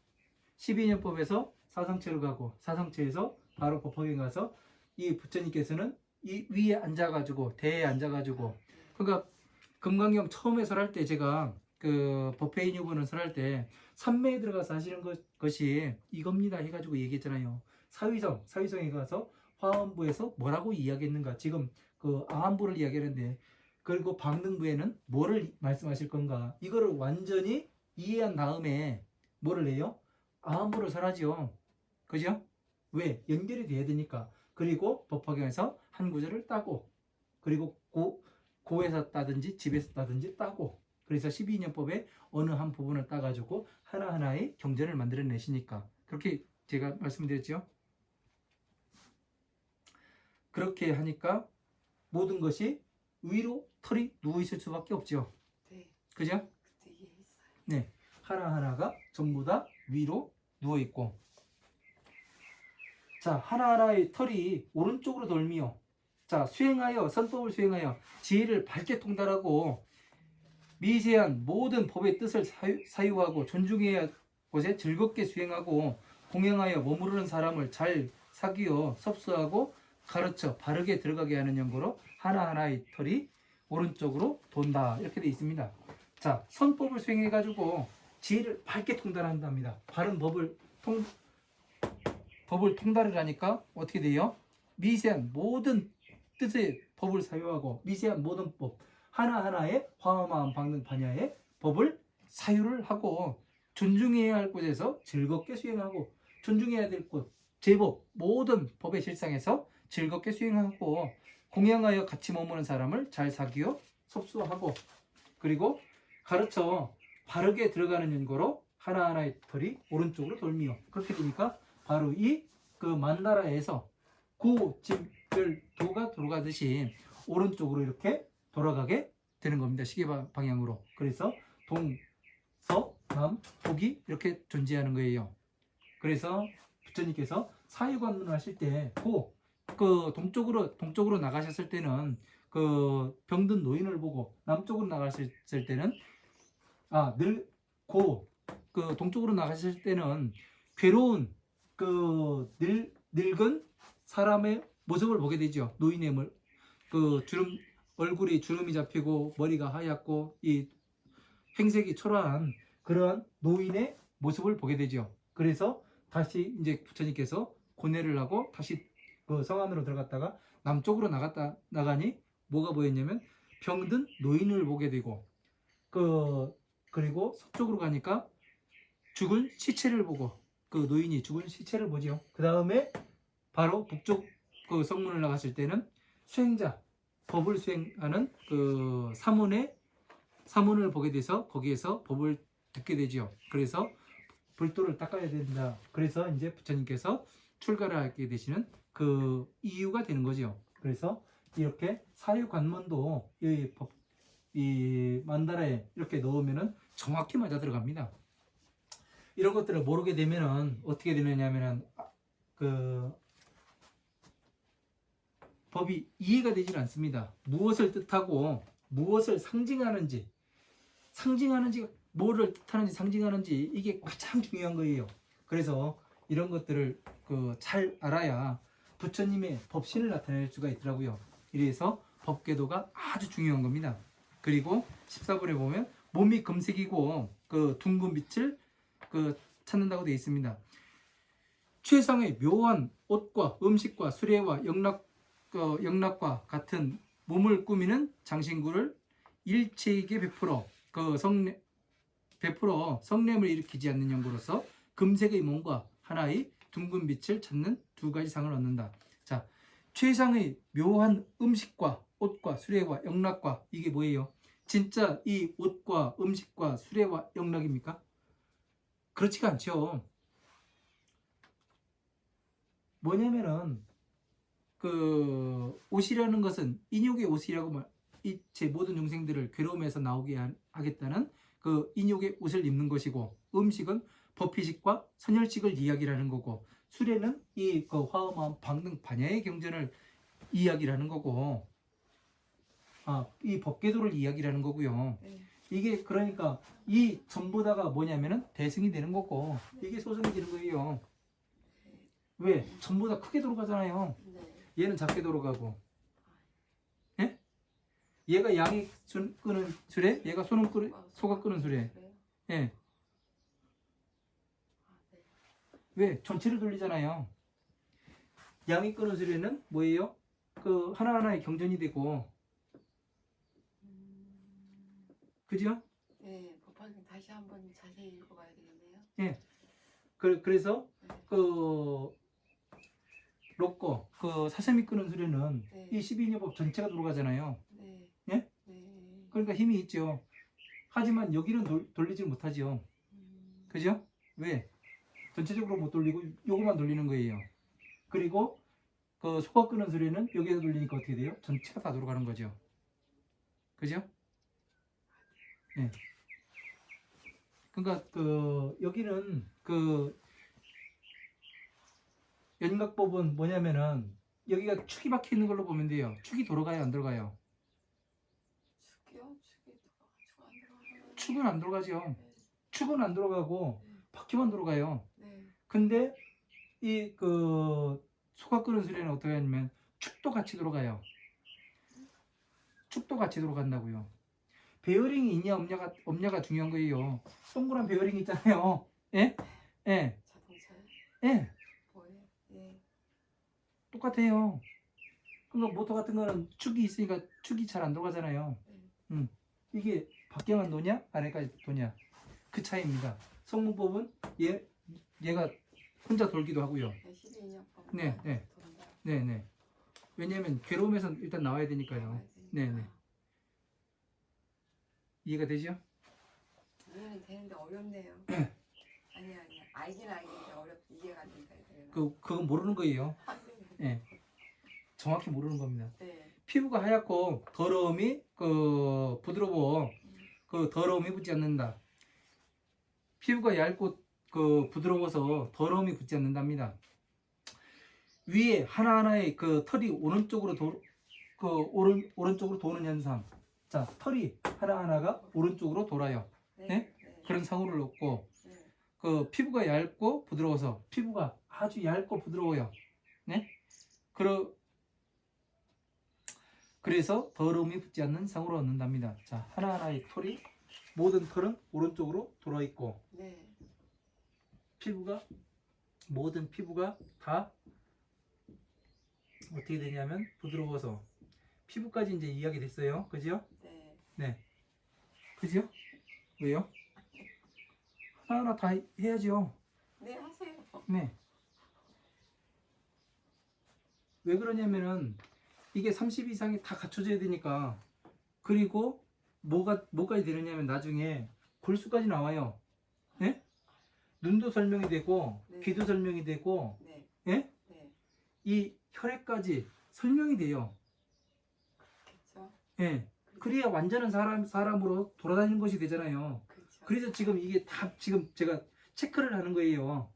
12년법에서 사상체로 가고 사상체에서 바로 법화경 가서 이 부처님께서는 이 위에 앉아가지고 대에 앉아가지고 그러니까 금강경 처음에 설할 때 제가 그 법회인 유부는 설할 때 삼매에 들어가서 하시는 것이 이겁니다 해가지고 얘기했잖아요. 사위성에 가서 화엄부에서 뭐라고 이야기했는가. 지금 그 아함부를 이야기하는데 그리고 방등부에는 뭐를 말씀하실 건가. 이거를 완전히 이해한 다음에 뭐를 해요? 아함부를 설하죠. 그죠? 왜? 연결이 돼야 되니까. 그리고 법화경에서 한 구절을 따고 그리고 고에서 따든지 집에서 따든지 따고 그래서 12인연법의 어느 한 부분을 따가지고 하나하나의 경전을 만들어내시니까 그렇게 제가 말씀드렸죠. 그렇게 하니까 모든 것이 위로 털이 누워있을 수밖에 없죠. 네. 그죠? 그때 이해했어요. 네. 하나하나가 전부 다 위로 누워있고 자 하나하나의 털이 오른쪽으로 돌미요. 자 수행하여 선법을 수행하여 지혜를 밝게 통달하고 미세한 모든 법의 뜻을 사유하고 존중해야 곳에 즐겁게 수행하고 공양하여 머무르는 사람을 잘 사귀어 섭수하고 가르쳐 바르게 들어가게 하는 연고로 하나하나의 털이 오른쪽으로 돈다 이렇게 되어 있습니다. 자 선법을 수행해 가지고 지혜를 밝게 통달한답니다. 바른 법을 통달을 하니까 어떻게 돼요? 미세한 모든 뜻의 법을 사유하고 미세한 모든 법 하나하나의 화엄한 방등 반야의 법을 사유를 하고 존중해야 할 곳에서 즐겁게 수행하고 존중해야 될 곳 제법 모든 법의 실상에서 즐겁게 수행하고 공양하여 같이 머무는 사람을 잘 사귀어 섭수하고 그리고 가르쳐 바르게 들어가는 연고로 하나하나의 털이 오른쪽으로 돌미요. 그렇게 되니까 바로 이 그 만나라에서 고집을 도가 돌아가듯이 오른쪽으로 이렇게 돌아가게 되는 겁니다. 시계 방향으로. 그래서 동, 서, 남, 북이 이렇게 존재하는 거예요. 그래서 부처님께서 사유관문을 하실 때 그 동쪽으로 나가셨을 때는 그 병든 노인을 보고 남쪽으로 나가셨을 때는 그 동쪽으로 나가셨을 때는 괴로운 그 늙은 사람의 모습을 보게 되죠. 노인의 그 얼굴이 주름이 잡히고 머리가 하얗고 이 행색이 초라한 그러한 노인의 모습을 보게 되죠. 그래서 다시 이제 부처님께서 고뇌를 하고 다시 그 성 안으로 들어갔다가 남쪽으로 나가니 뭐가 보였냐면 병든 노인을 보게 되고 그리고 서쪽으로 가니까 죽은 시체를 보고 그 노인이 죽은 시체를 보죠. 그 다음에 바로 북쪽 그 성문을 나갔을 때는 수행자 법을 수행하는 그 사문을 보게 돼서 거기에서 법을 듣게 되죠. 그래서 불도를 닦아야 된다. 그래서 이제 부처님께서 출가를 하게 되시는 그 이유가 되는 거죠. 그래서 이렇게 사유관문도 이 만다라에 이렇게 넣으면은 정확히 맞아 들어갑니다. 이런 것들을 모르게 되면은 어떻게 되느냐면은 그 법이 이해가 되질 않습니다. 무엇을 뜻하고 무엇을 상징하는지 뭐를 뜻하는지 상징하는지 이게 가장 중요한 거예요. 그래서 이런 것들을 잘 알아야 부처님의 법신을 나타낼 수가 있더라고요. 이래서 법궤도가 아주 중요한 겁니다. 그리고 14번에 보면 몸이 금색이고 그 둥근 빛을 찾는다고 되어 있습니다. 최상의 묘한 옷과 음식과 수레와 영락과 같은 몸을 꾸미는 장신구를 일체에게 베풀어 성냄을 일으키지 않는 연고로서 금색의 몸과 하나의 둥근 빛을 찾는 두 가지 상을 얻는다. 자, 최상의 묘한 음식과 옷과 수레와 영락과 이게 뭐예요? 진짜 이 옷과 음식과 수레와 영락입니까? 그렇지가 않죠. 뭐냐면은 그 옷이라는 것은 인욕의 옷이라고 제 모든 중생들을 괴로움에서 나오게 하겠다는 그 인욕의 옷을 입는 것이고 음식은 법희식과 선열식을 이야기하는 거고 수레는 이 화엄한 방등 반야의 경전을 이야기하는 거고 이 법궤도를 이야기하는 거고요. 이게 그러니까 이 전부 다가 뭐냐면은 대승이 되는 거고 이게 소승이 되는 거예요. 왜? 전부 다 크게 돌아가잖아요. 얘는 작게 돌아가고. 예? 얘가 양이 끄는 수레, 얘가 소가 끄는 수레. 그래요? 예. 아, 네. 왜? 전체를 돌리잖아요. 양이 끄는 수레는 뭐예요? 그 하나하나의 경전이 되고, 그죠? 네, 법화경 다시 한번 자세히 읽어봐야 되겠네요. 예. 그래서 네. 그 로꼬, 그 사세미 끄는 수레는 네. 이 12인여법 전체가 돌아가잖아요. 네. 예? 네. 그러니까 힘이 있죠. 하지만 여기는 돌리지 못하죠. 그죠? 왜? 전체적으로 못 돌리고 요거만 돌리는 거예요. 그리고 그 소가 끄는 수레는 여기에서 돌리니까 어떻게 돼요? 전체가 다 돌아가는 거죠. 그죠? 예. 그러니까 그 여기는 그 연각법은 뭐냐면은 여기가 축이 박혀 있는 걸로 보면 돼요. 축이 돌아가요, 안 돌아가요? 축이요? 축안 들어가요. 축은 안 돌아가죠. 네. 축은 안 돌아가고 네. 바퀴만 돌아가요. 네. 근데 이 그 소가 끄는 수레는 어떻게 하냐면 축도 같이 돌아가요. 축도 같이 돌아간다고요. 베어링이 있냐 없냐가 중요한 거예요. 동그란 베어링 있잖아요. 예? 예. 자동차요? 예. 뭐예요? 네. 똑같아요. 그러니까 모터 같은 거는 축이 있으니까 축이 잘 안 돌아가잖아요. 네. 이게 밖에만 도냐 안에까지 도냐 그 차이입니다. 성문법은 얘가 혼자 돌기도 하고요. 12인연법. 네, 네. 네네. 왜냐하면 괴로움에선 일단 나와야 되니까요. 네네. 이해가 되죠? 이해는 되는데 어렵네요. 아니야. 알긴 알겠는데 이해가 안 된다. 그건 모르는 거예요. 네. 정확히 모르는 겁니다. 네. 피부가 하얗고 더러움이 그 부드러워 그 더러움이 붙지 않는다. 피부가 얇고 그 부드러워서 더러움이 붙지 않는답니다. 위에 하나하나의 그 털이 오른쪽으로 오른쪽으로 도는 현상. 자, 털이 하나하나가 오른쪽으로 돌아요. 네. 네? 네. 그런 사고를 놓고 네. 그 피부가 얇고 부드러워서 피부가 아주 얇고 부드러워요. 네? 그래서 더러움이 붙지 않는 상으로 얻는답니다. 자, 하나하나의 털이 모든 털은 오른쪽으로 돌아 있고 네. 모든 피부가 다 어떻게 되냐면 부드러워서 피부까지 이제 이야기 됐어요. 그죠? 네. 네. 그죠? 왜요? 하나하나 다 해야죠. 네, 하세요. 네. 왜 그러냐면은 이게 30 이상이 다 갖춰져야 되니까. 그리고 뭐까지 되느냐면 나중에 골수까지 나와요. 네? 눈도 설명이 되고 네. 귀도 설명이 되고 네. 예? 네. 이 혈액까지 설명이 돼요. 그렇죠. 예. 그래야 완전한 사람으로 돌아다니는 것이 되잖아요. 그렇죠. 그래서 지금 이게 다 지금 제가 체크를 하는 거예요.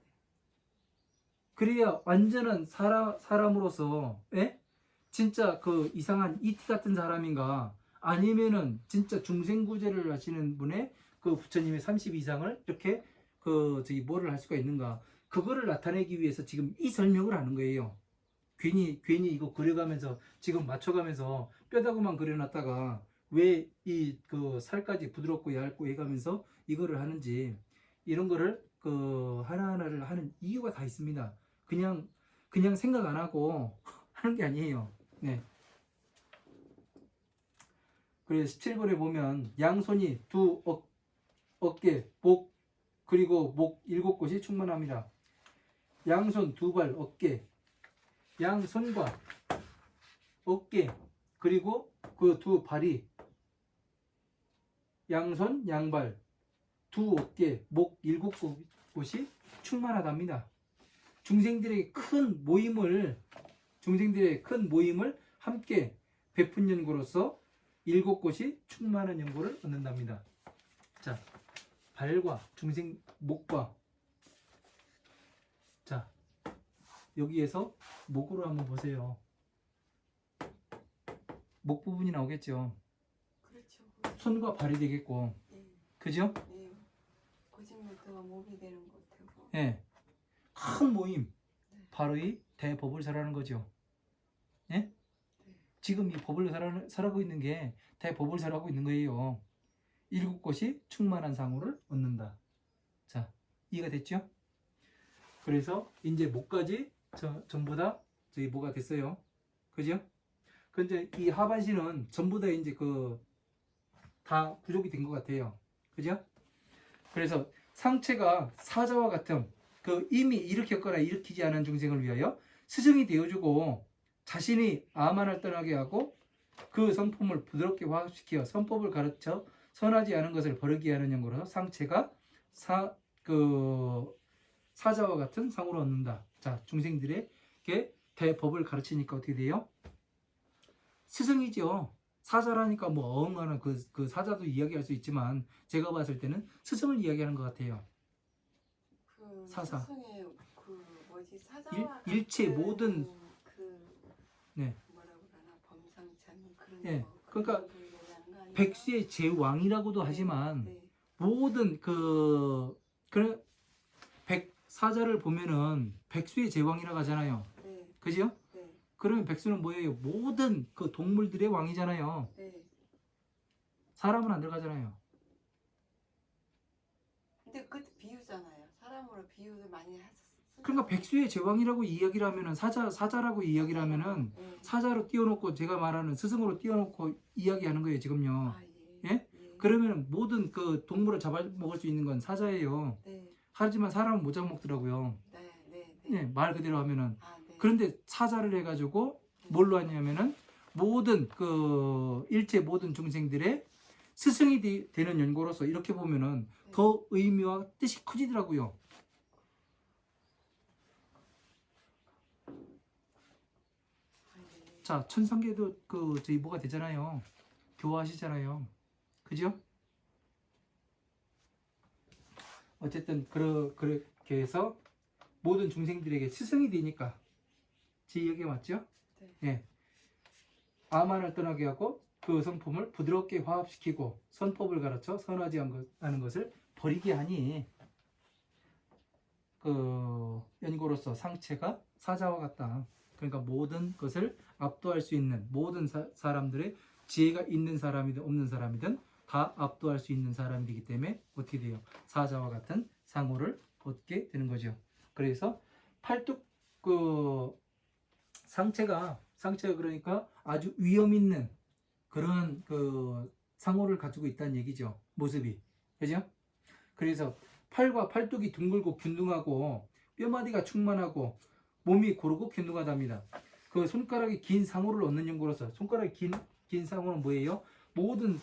그래야 완전한 사람으로서, 예? 진짜 그 이상한 이티 같은 사람인가, 아니면은 진짜 중생구제를 하시는 분의 그 부처님의 30 이상을 이렇게 뭐를 할 수가 있는가, 그거를 나타내기 위해서 지금 이 설명을 하는 거예요. 괜히 이거 그려가면서 지금 맞춰가면서 뼈다구만 그려놨다가 왜 이 그 살까지 부드럽고 얇고 해가면서 이거를 하는지, 이런 거를 그 하나하나를 하는 이유가 다 있습니다. 그냥 생각 안 하고 하는 게 아니에요. 네. 그래서 17번에 보면 양손이 두 어깨, 목, 그리고 목 7곳이 충만합니다. 양손, 두 발, 어깨, 양손과 어깨, 그리고 그 두 발이 양손, 양발, 두 어깨, 목 7곳이 충만하답니다. 중생들의 큰 모임을 함께 베푼 연고로서 7곳이 충만한 연고를 얻는답니다. 자, 발과 목과, 자, 여기에서 목으로 한번 보세요. 목 부분이 나오겠죠. 그렇죠. 손과 발이 되겠고, 네. 그죠? 네. 거짓말과 몸이 되는 것 같고. 예. 큰 모임, 바로 이 대법을 설하는 거죠. 예? 지금 이 법을 설하고 있는 게 대법을 설하고 있는 거예요. 일곱 것이 충만한 상호를 얻는다. 자, 이해가 됐죠? 그래서 이제 목까지 전부 다 저기 뭐가 됐어요. 그죠? 근데 이 하반신은 전부 다 이제 다 부족이 된 것 같아요. 그죠? 그래서 상체가 사자와 같은 이미 일으켰거나 일으키지 않은 중생을 위하여 스승이 되어주고 자신이 아만을 떠나게 하고 그 성품을 부드럽게 화합시켜 선법을 가르쳐 선하지 않은 것을 버리게 하는 연고로 상체가 사자와 같은 상으로 얻는다. 자, 중생들에게 대법을 가르치니까 어떻게 돼요? 스승이죠. 사자라니까 뭐 어흥하는 그 사자도 이야기할 수 있지만 제가 봤을 때는 스승을 이야기하는 것 같아요. 그 사사. 스승의 사자와 일체 같은 모든 네. 뭐라고 그러나 범상치 않는 그런 네. 거, 그러니까 그런 걸 얘기하는 거 아니에요? 백수의 제왕이라고도 네, 하지만 네, 모든 백사자를 보면은 백수의 제왕이라고 하잖아요. 네, 그죠? 네, 그러면 백수는 뭐예요? 모든 그 동물들의 왕이잖아요. 네. 사람은 안 들어가잖아요. 근데 그것도 비유잖아요. 사람으로 비유를 많이 했었어요. 그러니까 백수의 제왕이라고 이야기를 하면은 사자라고 이야기를 하면은 네. 사자로 띄워놓고 제가 말하는 스승으로 띄워놓고 이야기하는 거예요 지금요. 아, 예. 예? 예. 그러면 모든 그 동물을 잡아먹을 수 있는 건 사자예요. 네, 하지만 사람은 못 잡아먹더라고요. 네, 네, 네. 네, 말 그대로 하면은. 아, 네. 그런데 사자를 해가지고 뭘로 하냐면은 모든 일체 모든 중생들의 스승이 되는 연고로서 이렇게 보면은 네. 더 의미와 뜻이 커지더라고요. 아, 예. 자, 천상계도 저희 뭐가 되잖아요. 교화하시잖아요. 그죠? 어쨌든 그렇게 해서 모든 중생들에게 스승이 되니까 제 얘기가 맞죠? 네. 예. 아만을 떠나게 하고 그 성품을 부드럽게 화합시키고 선법을 가르쳐 선하지 않은 것을 버리게 하니 연고로서 상체가 사자와 같다. 그러니까 모든 것을 압도할 수 있는 모든 사람들의 지혜가 있는 사람이든 없는 사람이든 다 압도할 수 있는 사람이 되기 때문에 어떻게 돼요? 사자와 같은 상호를 얻게 되는 거죠. 그래서 팔뚝 상체가 그러니까 아주 위험 있는 그런 상호를 가지고 있다는 얘기죠. 모습이. 그죠? 그래서 팔과 팔뚝이 둥글고 균등하고 뼈마디가 충만하고 몸이 고르고 균등하답니다. 그 손가락이 긴 상호를 얻는 연구로서 손가락이 긴 상호는 뭐예요? 모든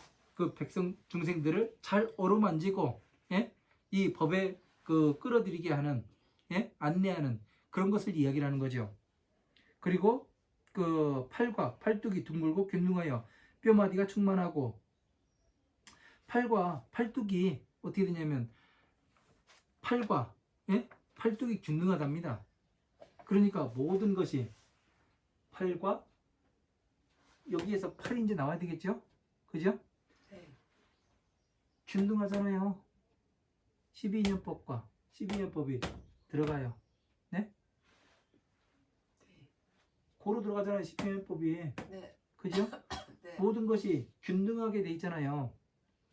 백성 중생들을 잘 어루만지고 예? 이 법에 끌어들이게 하는 예? 안내하는 그런 것을 이야기를 하는 거죠. 그리고 팔과 팔뚝이 둥글고 균등하여 뼈마디가 충만하고 팔과 팔뚝이 어떻게 되냐면 팔과 예? 팔뚝이 균등하답니다. 그러니까 모든 것이 팔과 여기에서 팔이 이제 나와야 되겠죠? 그죠? 네. 균등하잖아요. 12인연법과 12인연법이 들어가요. 네? 네. 고로 들어가잖아요. 12인연법이. 네. 그죠? 네. 모든 것이 균등하게 돼 있잖아요.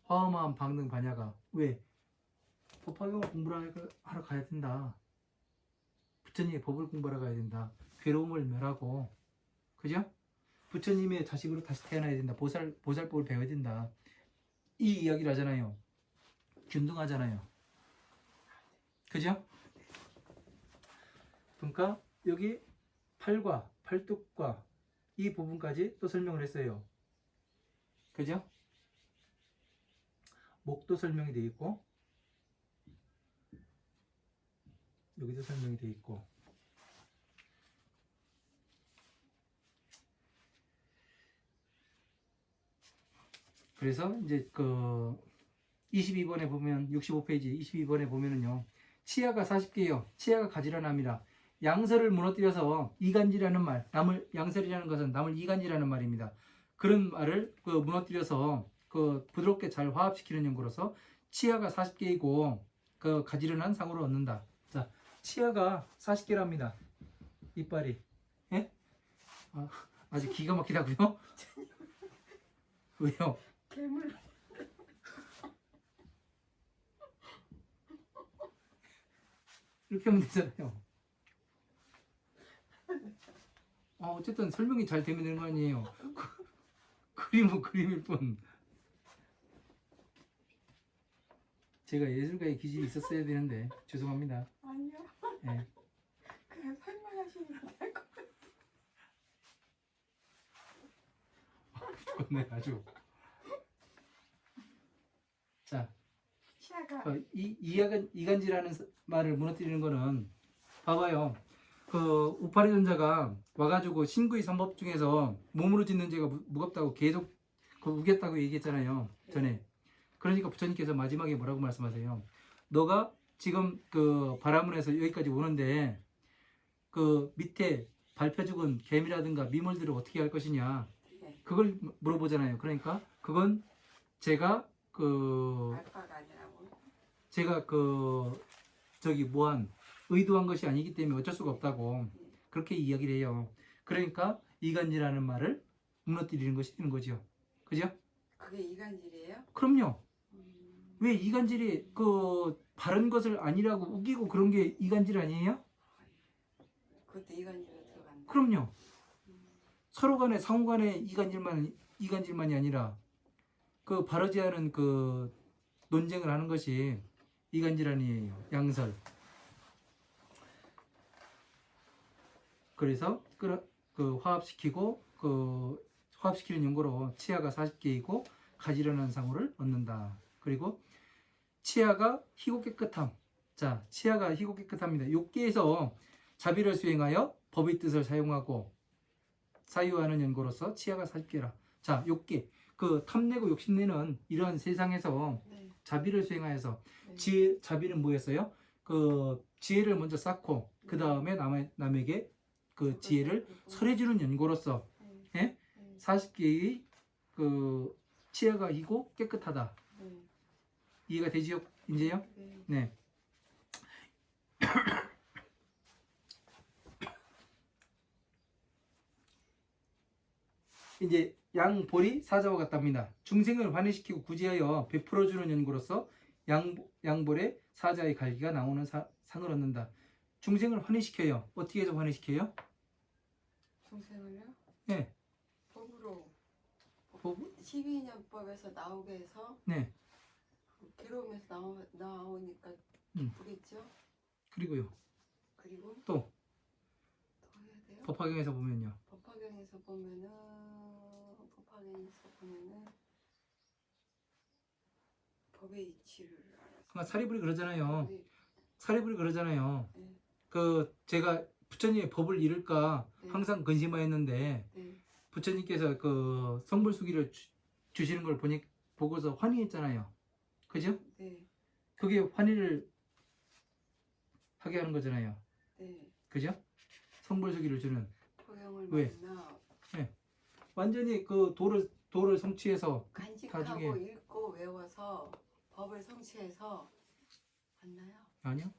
화엄한 방등 반야가. 왜? 법화경을 공부를 하러 가야 된다. 부처님의 법을 공부하러 가야 된다. 괴로움을 멸하고. 그죠? 부처님의 자식으로 다시 태어나야 된다. 보살법을 배워야 된다. 이 이야기를 하잖아요. 균등하잖아요. 그죠? 그러니까 여기 팔과 팔뚝과 이 부분까지 또 설명을 했어요. 그죠? 목도 설명이 되어 있고 여기도 설명이 되어 있고 그래서 이제 22번에 보면 65페이지 22번에 보면은요. 치아가 40개요. 치아가 가지런함이라 양설을 무너뜨려서 이간질하는 말, 양설이라는 것은 남을 이간질하는 말입니다. 그런 말을 무너뜨려서 부드럽게 잘 화합시키는 연구로서 치아가 40개이고 가지런한 상으로 얻는다. 자, 치아가 40개랍니다. 이빨이. 예? 아주 기가 막히다고요? 왜요? 괴물. 이렇게 하면 되잖아요. 어쨌든 설명이 잘 되면 되는 거 아니에요. 그림은 그림일 뿐. 제가 예술가의 기질이 있었어야 되는데 죄송합니다. 아니요. 예. 그냥 설명하시면 될 것 같아요. 네, 아주. 자, 치아가 이간질하는 말을 무너뜨리는 거는 봐봐요. 그 우파리 전자가 와가지고 신구의 삼법 중에서 몸으로 짓는 죄가 무겁다고 계속 그 우겼다고 얘기했잖아요. 전에. 그러니까 부처님께서 마지막에 뭐라고 말씀하세요? 너가 지금 그 바라문에서 여기까지 오는데 그 밑에 밟혀 죽은 개미라든가 미물들을 어떻게 할 것이냐? 네. 그걸 물어보잖아요. 그러니까 그건 제가 알바가 아니라고. 제가 저기 뭐한 의도한 것이 아니기 때문에 어쩔 수가 없다고 그렇게 이야기를 해요. 그러니까 이간질하는 말을 무너뜨리는 것이 되는 거죠. 그죠? 그게 이간질이에요? 그럼요. 왜 이간질이 바른 것을 아니라고 우기고 그런 게 이간질 아니에요? 그것도 이간질로 들어간다. 그럼요. 서로 간에 상호 간에 이간질만이 아니라 그 바르지 않은 그 논쟁을 하는 것이 이간질 아니에요. 양설. 그래서 화합시키고 화합시키는 연고로 치아가 40개이고 가지런한 상호를 얻는다. 그리고 치아가 희고 깨끗함. 자, 치아가 희고 깨끗합니다. 6개에서 자비를 수행하여 법의 뜻을 사용하고 사유하는 연고로서 치아가 40개라. 자, 6개. 탐내고 욕심내는 이러한 세상에서 네. 자비를 수행하여서 네. 자비는 뭐였어요? 지혜를 먼저 쌓고 그 다음에 남에게 그 지혜를 설해주는 연고로서 네. 40개의 치아가 희고 깨끗하다. 네. 이해가 되지요? 이제요? 네. 네. 이제 양볼이 사자와 같답니다. 중생을 환희시키고 구제하여 베풀어주는 연구로서 양볼의 사자의 갈기가 나오는 상을 얻는다. 중생을 환희시켜요. 어떻게 해서 환희시켜요? 중생을요? 네. 법으로. 법? 12년법에서 나오게 해서 네. 괴로움에서 나오니까 부겠죠? 그리고요. 그리고 또 해야 돼요? 법화경에서 보면요. 법화경에서 보면은 법의 이치를 알아서. 그러니까 사리불이 그러잖아요. 네. 사리불이 그러잖아요. 네. 제가 부처님의 법을 잃을까 네. 항상 근심하였는데 네. 부처님께서 성불수기를 주시는 걸 보고서 환희했잖아요. 그죠? 네. 그게 환희를 하게 하는 거잖아요. 네. 그죠? 성불수기를 주는. 포용을 왜? 만나 완전히 도를 성취해서 간직하고 나중에- 읽고 외워서 법을 성취해서 맞나요? 아니요.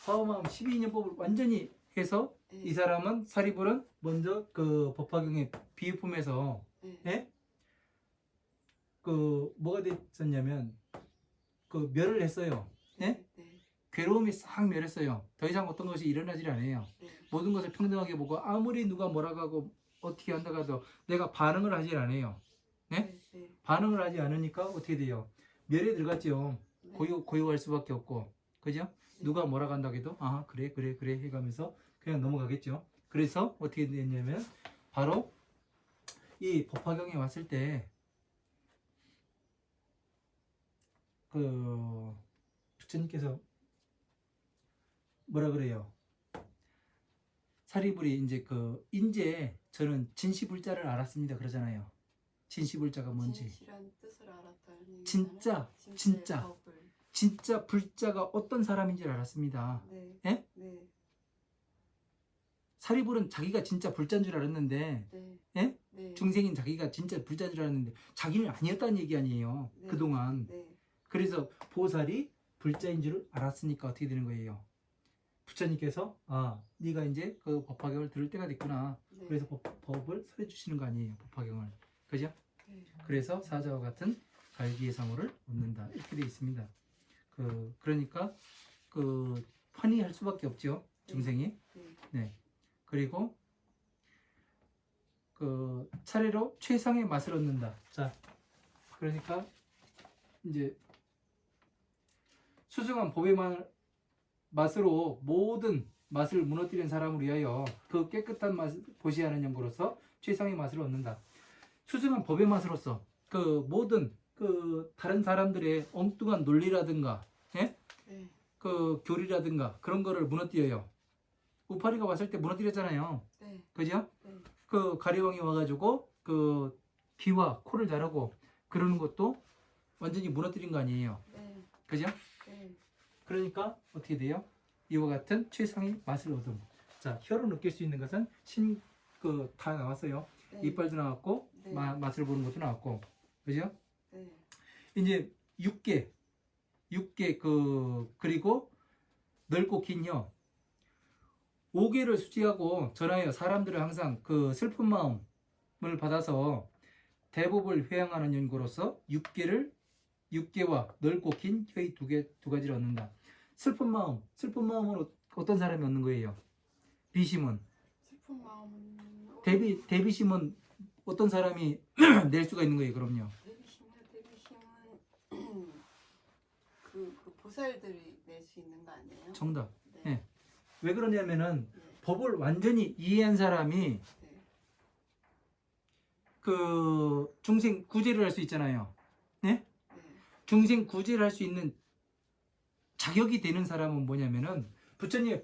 화엄마음 12인연법을 완전히 해서 네. 이 사람은 사리불은 먼저 법화경의 비유품에서 네. 뭐가 됐었냐면 멸을 했어요. 네? 네. 괴로움이 싹 멸했어요. 더 이상 어떤 것이 일어나질 않아요. 네. 모든 것을 평등하게 보고 아무리 누가 뭐라고 하고 어떻게 한다고 해도 내가 반응을 하질 않아요. 네? 네. 반응을 하지 않으니까 어떻게 돼요? 멸에 들어갔죠. 네. 고요할 수밖에 없고. 그죠? 네. 누가 뭐라고 한다고 해도 그래 해가면서 그냥 넘어가겠죠. 그래서 어떻게 됐냐면 바로 이 법화경에 왔을 때 부처님께서 뭐라 그래요? 사리불이 이제 저는 진시불자를 알았습니다 그러잖아요. 진시불자가 뭔지. 진실한 뜻을 알았다는 얘기잖아요. 진짜 진짜의 법을. 진짜 불자가 어떤 사람인지 알았습니다. 네. 예? 네. 사리불은 자기가 진짜 불자인 줄 알았는데 네. 예? 네. 중생인 자기가 진짜 불자인 줄 알았는데 자기는 아니었다는 얘기 아니에요. 네. 그동안. 네. 그래서 보살이 불자인 줄 알았으니까 어떻게 되는 거예요? 부처님께서 네가 이제 그 법화경을 들을 때가 됐구나. 네. 그래서 법을 설해 주시는 거 아니에요, 법화경을. 그죠? 네. 그래서 사자와 같은 갈기의 상호를 얻는다. 이렇게 되어 있습니다. 그러니까 환희할 수밖에 없죠, 중생이. 네. 네. 그리고 차례로 최상의 맛을 얻는다. 자, 그러니까 이제 수승한 법의 맛으로 모든 맛을 무너뜨린 사람을 위하여 그 깨끗한 맛을 보시하는 연고로서 최상의 맛을 얻는다. 수승한 법의 맛으로서 모든 다른 사람들의 엉뚱한 논리라든가, 예? 네. 교리라든가 그런 거를 무너뜨려요. 우파리가 왔을 때 무너뜨렸잖아요. 네. 그죠? 네. 가리왕이 와가지고 비와 코를 자르고 그러는 것도 완전히 무너뜨린 거 아니에요. 네. 그죠? 네. 그러니까 어떻게 돼요? 이와 같은 최상의 맛을 얻음. 자, 혀로 느낄 수 있는 것은 다 나왔어요. 네. 이빨도 나왔고 네. 맛을 보는 것도 나왔고, 그죠? 네. 이제 육계 그리고 넓고 긴 혀. 5개를 수지하고 전하여 사람들을 항상 슬픈 마음을 받아서 대법을 회양하는 연고로서 육계와 넓고 긴 혀의 두 가지를 얻는다. 슬픈 마음은 어떤 사람이 얻는 거예요? 비심은. 슬픈 마음은 대비심은 어떤 사람이 낼 수가 있는 거예요? 그럼요. 대비심은 그 보살들이 낼 수 있는 거 아니에요? 정답. 네. 네. 왜 그러냐면은 네. 법을 완전히 이해한 사람이 네. 중생 구제를 할 수 있잖아요. 네? 네. 중생 구제를 할 수 있는 자격이 되는 사람은 뭐냐면은 부처님의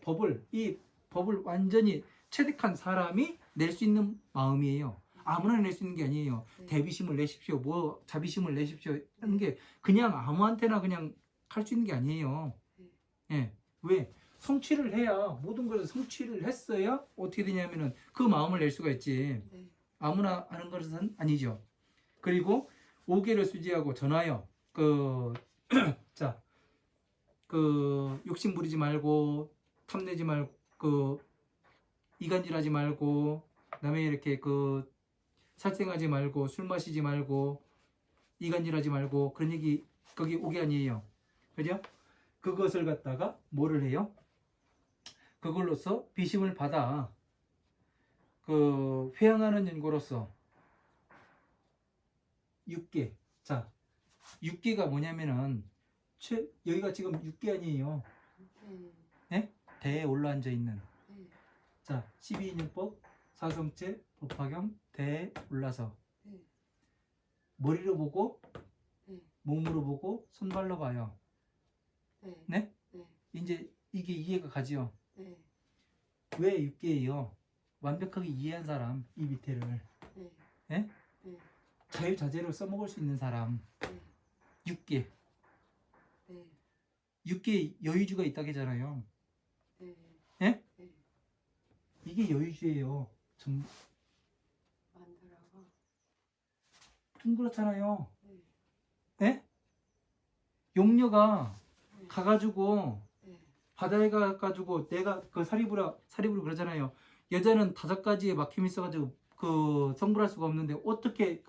이 법을 완전히 체득한 사람이 낼 수 있는 마음이에요. 아무나 낼 수 있는 게 아니에요. 네. 대비심을 내십시오, 자비심을 내십시오 하는 게 그냥 아무한테나 그냥 할 수 있는 게 아니에요. 예. 왜? 성취를 해야, 모든 것을 성취를 했어야 어떻게 되냐면은 그 마음을 낼 수가 있지. 네. 아무나 하는 것은 아니죠. 그리고 5계를 수지하고 전하여 자, 욕심 부리지 말고 탐내지 말고 이간질하지 말고 남의 이렇게 살생하지 말고 술 마시지 말고 이간질하지 말고 그런 얘기 거기 5계 아니에요. 그죠? 그것을 갖다가 뭐를 해요? 그걸로서 비심을 받아 회양하는 연고로서 6계. 자, 6계가 뭐냐면은 여기가 지금 6계 아니에요. 네? 대에 올라앉아 있는. 네. 자, 12인연법, 사성체, 법화경, 대에 올라서 네. 머리로 보고 네. 몸으로 보고 손발로 봐요. 네. 네? 네. 이제 이게 이해가 가지요. 네. 왜 6계예요? 완벽하게 이해한 사람, 이 밑에를. 네. 네? 네. 자유자재로 써먹을 수 있는 사람. 네. 6계. 네. 6계 여유주가 있다고 하잖아요. 네. 예? 네. 이게 여유주예요. 만들어가. 둥그렇잖아요. 네. 예? 용녀가 네. 가가지고 네. 바다에 가가지고 내가 사리부라 그러잖아요. 여자는 5가지의 막힘이 있어가지고 성불할 수가 없는데 어떻게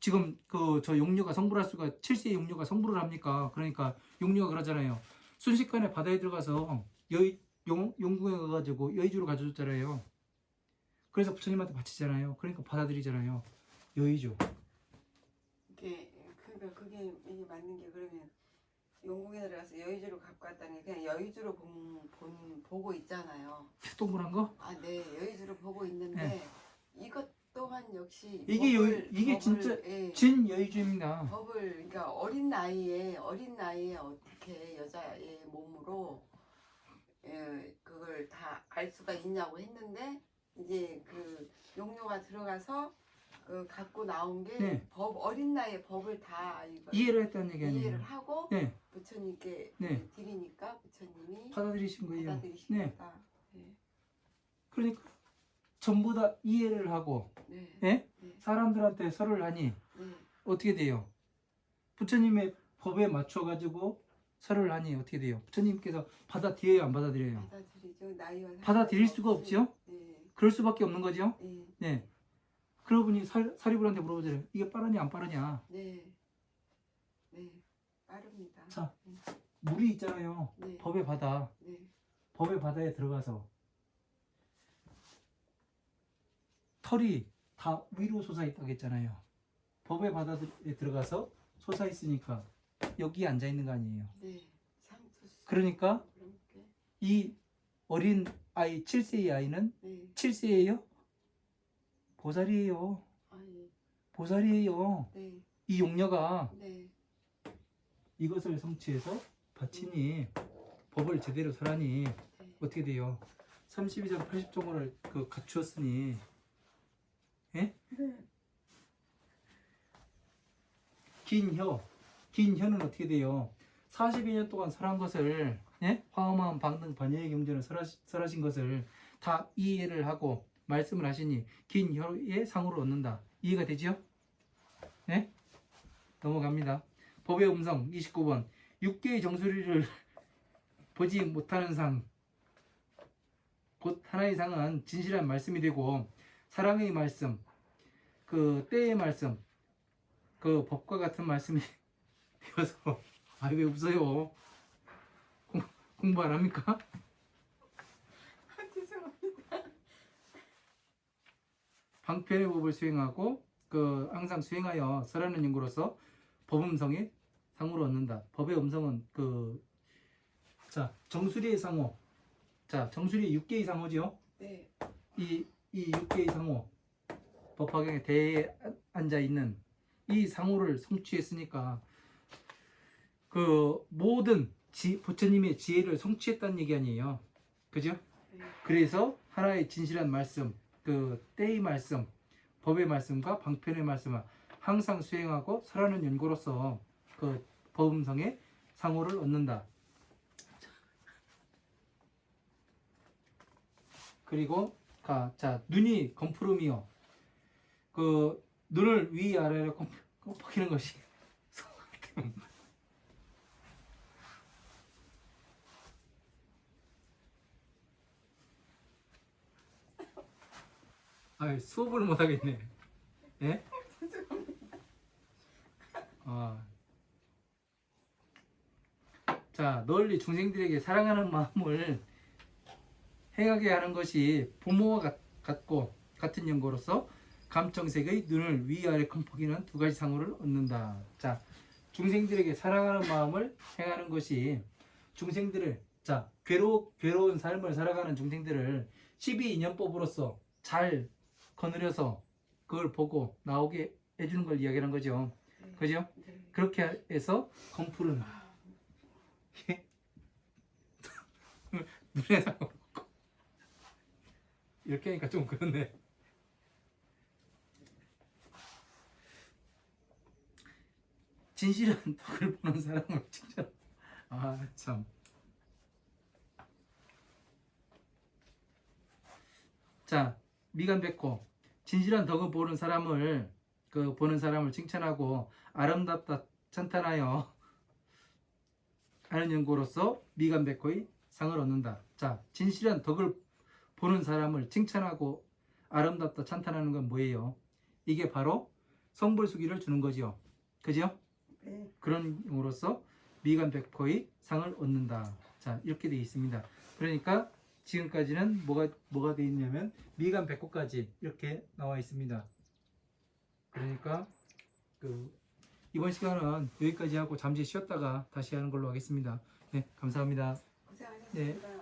지금 저 용녀가 성불할 수가 7세의 용녀가 성불을 합니까? 그러니까 용녀가 그러잖아요. 순식간에 바다에 들어가서 용궁에 가가지고 여의주를 가져줬잖아요. 그래서 부처님한테 바치잖아요. 그러니까 받아들이잖아요. 여의주. 그게 이게 맞는 게 그러면 용궁에 들어가서 여의주로 갖고 왔다는 게 그냥 여의주로 보고 있잖아요. 동그란 거? 아, 네, 여의주로 보고 있는데 네. 이것 또한 역시 이게 진짜 진 여의주입니다. 그러니까 어린 나이에 어떻게 여자의 몸으로 그걸 다 알 수가 있냐고 했는데 이제 용녀가 들어가서 갖고 나온 게 네. 어린 나이에 법을 다 이해를 했다는 얘기 아니에요. 이해를 하고 네. 부처님께 네. 드리니까 부처님이 받아들이신 거예요. 받아들이신 네. 거다. 네. 그러니까 전부 다 이해를 하고 네. 예? 네. 사람들한테 설을 하니 네. 어떻게 돼요? 부처님의 법에 맞춰가지고 설을 하니 어떻게 돼요? 부처님께서 받아들여요, 안 받아들여요? 받아들이죠. 나이와 받아들일 상관없이. 수가 없죠? 네. 그럴 수밖에 없는 거죠? 네. 네. 그러고 보니 사리불한테 물어보잖아요. 이게 빠르냐 안 빠르냐? 네. 네. 빠릅니다. 자, 물이 있잖아요. 네. 법의 바다. 네. 법의 바다에 들어가서 털이 다 위로 솟아 있다고 했잖아요. 법의 바다에 들어가서 솟아 있으니까 여기 앉아 있는 거 아니에요. 네. 상투수. 그러니까 그렇게. 이 어린 아이 7세의 아이는 네. 7세예요? 보살이에요. 아니. 보살이에요. 네. 이 용녀가 네. 이것을 성취해서 바치니 법을 제대로 설하니 네. 어떻게 돼요? 32장 80종을 그 갖추었으니 예? 네. 긴 혀는 어떻게 돼요? 42년 동안 설한 것을 예? 화엄한 방등 반야의 경전을 설하신 것을 다 이해를 하고 말씀을 하시니 긴 혀의 상으로 얻는다. 이해가 되지요? 네? 넘어갑니다. 법의 음성 29번 6개의 정수리를 보지 못하는 상, 곧 하나의 상은 진실한 말씀이 되고 사랑의 말씀, 그 때의 말씀, 그 법과 같은 말씀이 되어서 아 왜 웃어요? 공부 안 합니까? 죄송합니다. 방편의 법을 수행하고 그 항상 수행하여 설하는 연구로서 법음성의 상호를 얻는다. 법의 음성은 자 정수리의 상호, 자 정수리 6개의 상호지요. 네. 이 6개의 상호 법화경에 대에 앉아 있는 이 상호를 성취했으니까 그 모든 부처님의 지혜를 성취했다는 얘기 아니에요. 그죠? 네. 그래서 하나의 진실한 말씀, 그 때의 말씀, 법의 말씀과 방편의 말씀을 항상 수행하고 설하는 연구로서 그 법음성의 상호를 얻는다. 그리고 자 눈이 검푸름이요. 그 눈을 위아래로 꺾이는 것이 아 수업을 못 하겠네. 예? 자 널리 중생들에게 사랑하는 마음을 행하게 하는 것이 부모와 같은 연고로서 감정색의 눈을 위아래 컴포기는 두 가지 상호를 얻는다. 자 중생들에게 사랑하는 마음을 행하는 것이 중생들을 자 괴로운 삶을 살아가는 중생들을 12인연법으로서 잘 거느려서 그걸 보고 나오게 해주는 걸 이야기하는 거죠. 네. 그죠? 네. 그렇게 해서 검푸른 눈에다 놓고 이렇게 하니까 좀 그렇네. 진실한 덕을 보는 사람을 칭찬. 아 참. 자 미간백호 진실한 덕을 보는 사람을 칭찬하고 아름답다 찬탄하여 하는 연고로서 미간백호의 상을 얻는다. 자 진실한 덕을 보는 사람을 칭찬하고 아름답다 찬탄하는 건 뭐예요? 이게 바로 성불수기를 주는 거죠. 그죠? 네. 그런 용어로서 미간백호의 상을 얻는다. 자 이렇게 되어 있습니다. 그러니까 지금까지는 뭐가 되어 있냐면 미간백호까지 이렇게 나와 있습니다. 그러니까 이번 시간은 여기까지 하고 잠시 쉬었다가 다시 하는 걸로 하겠습니다. 네 감사합니다. 고생하셨습니다. 네.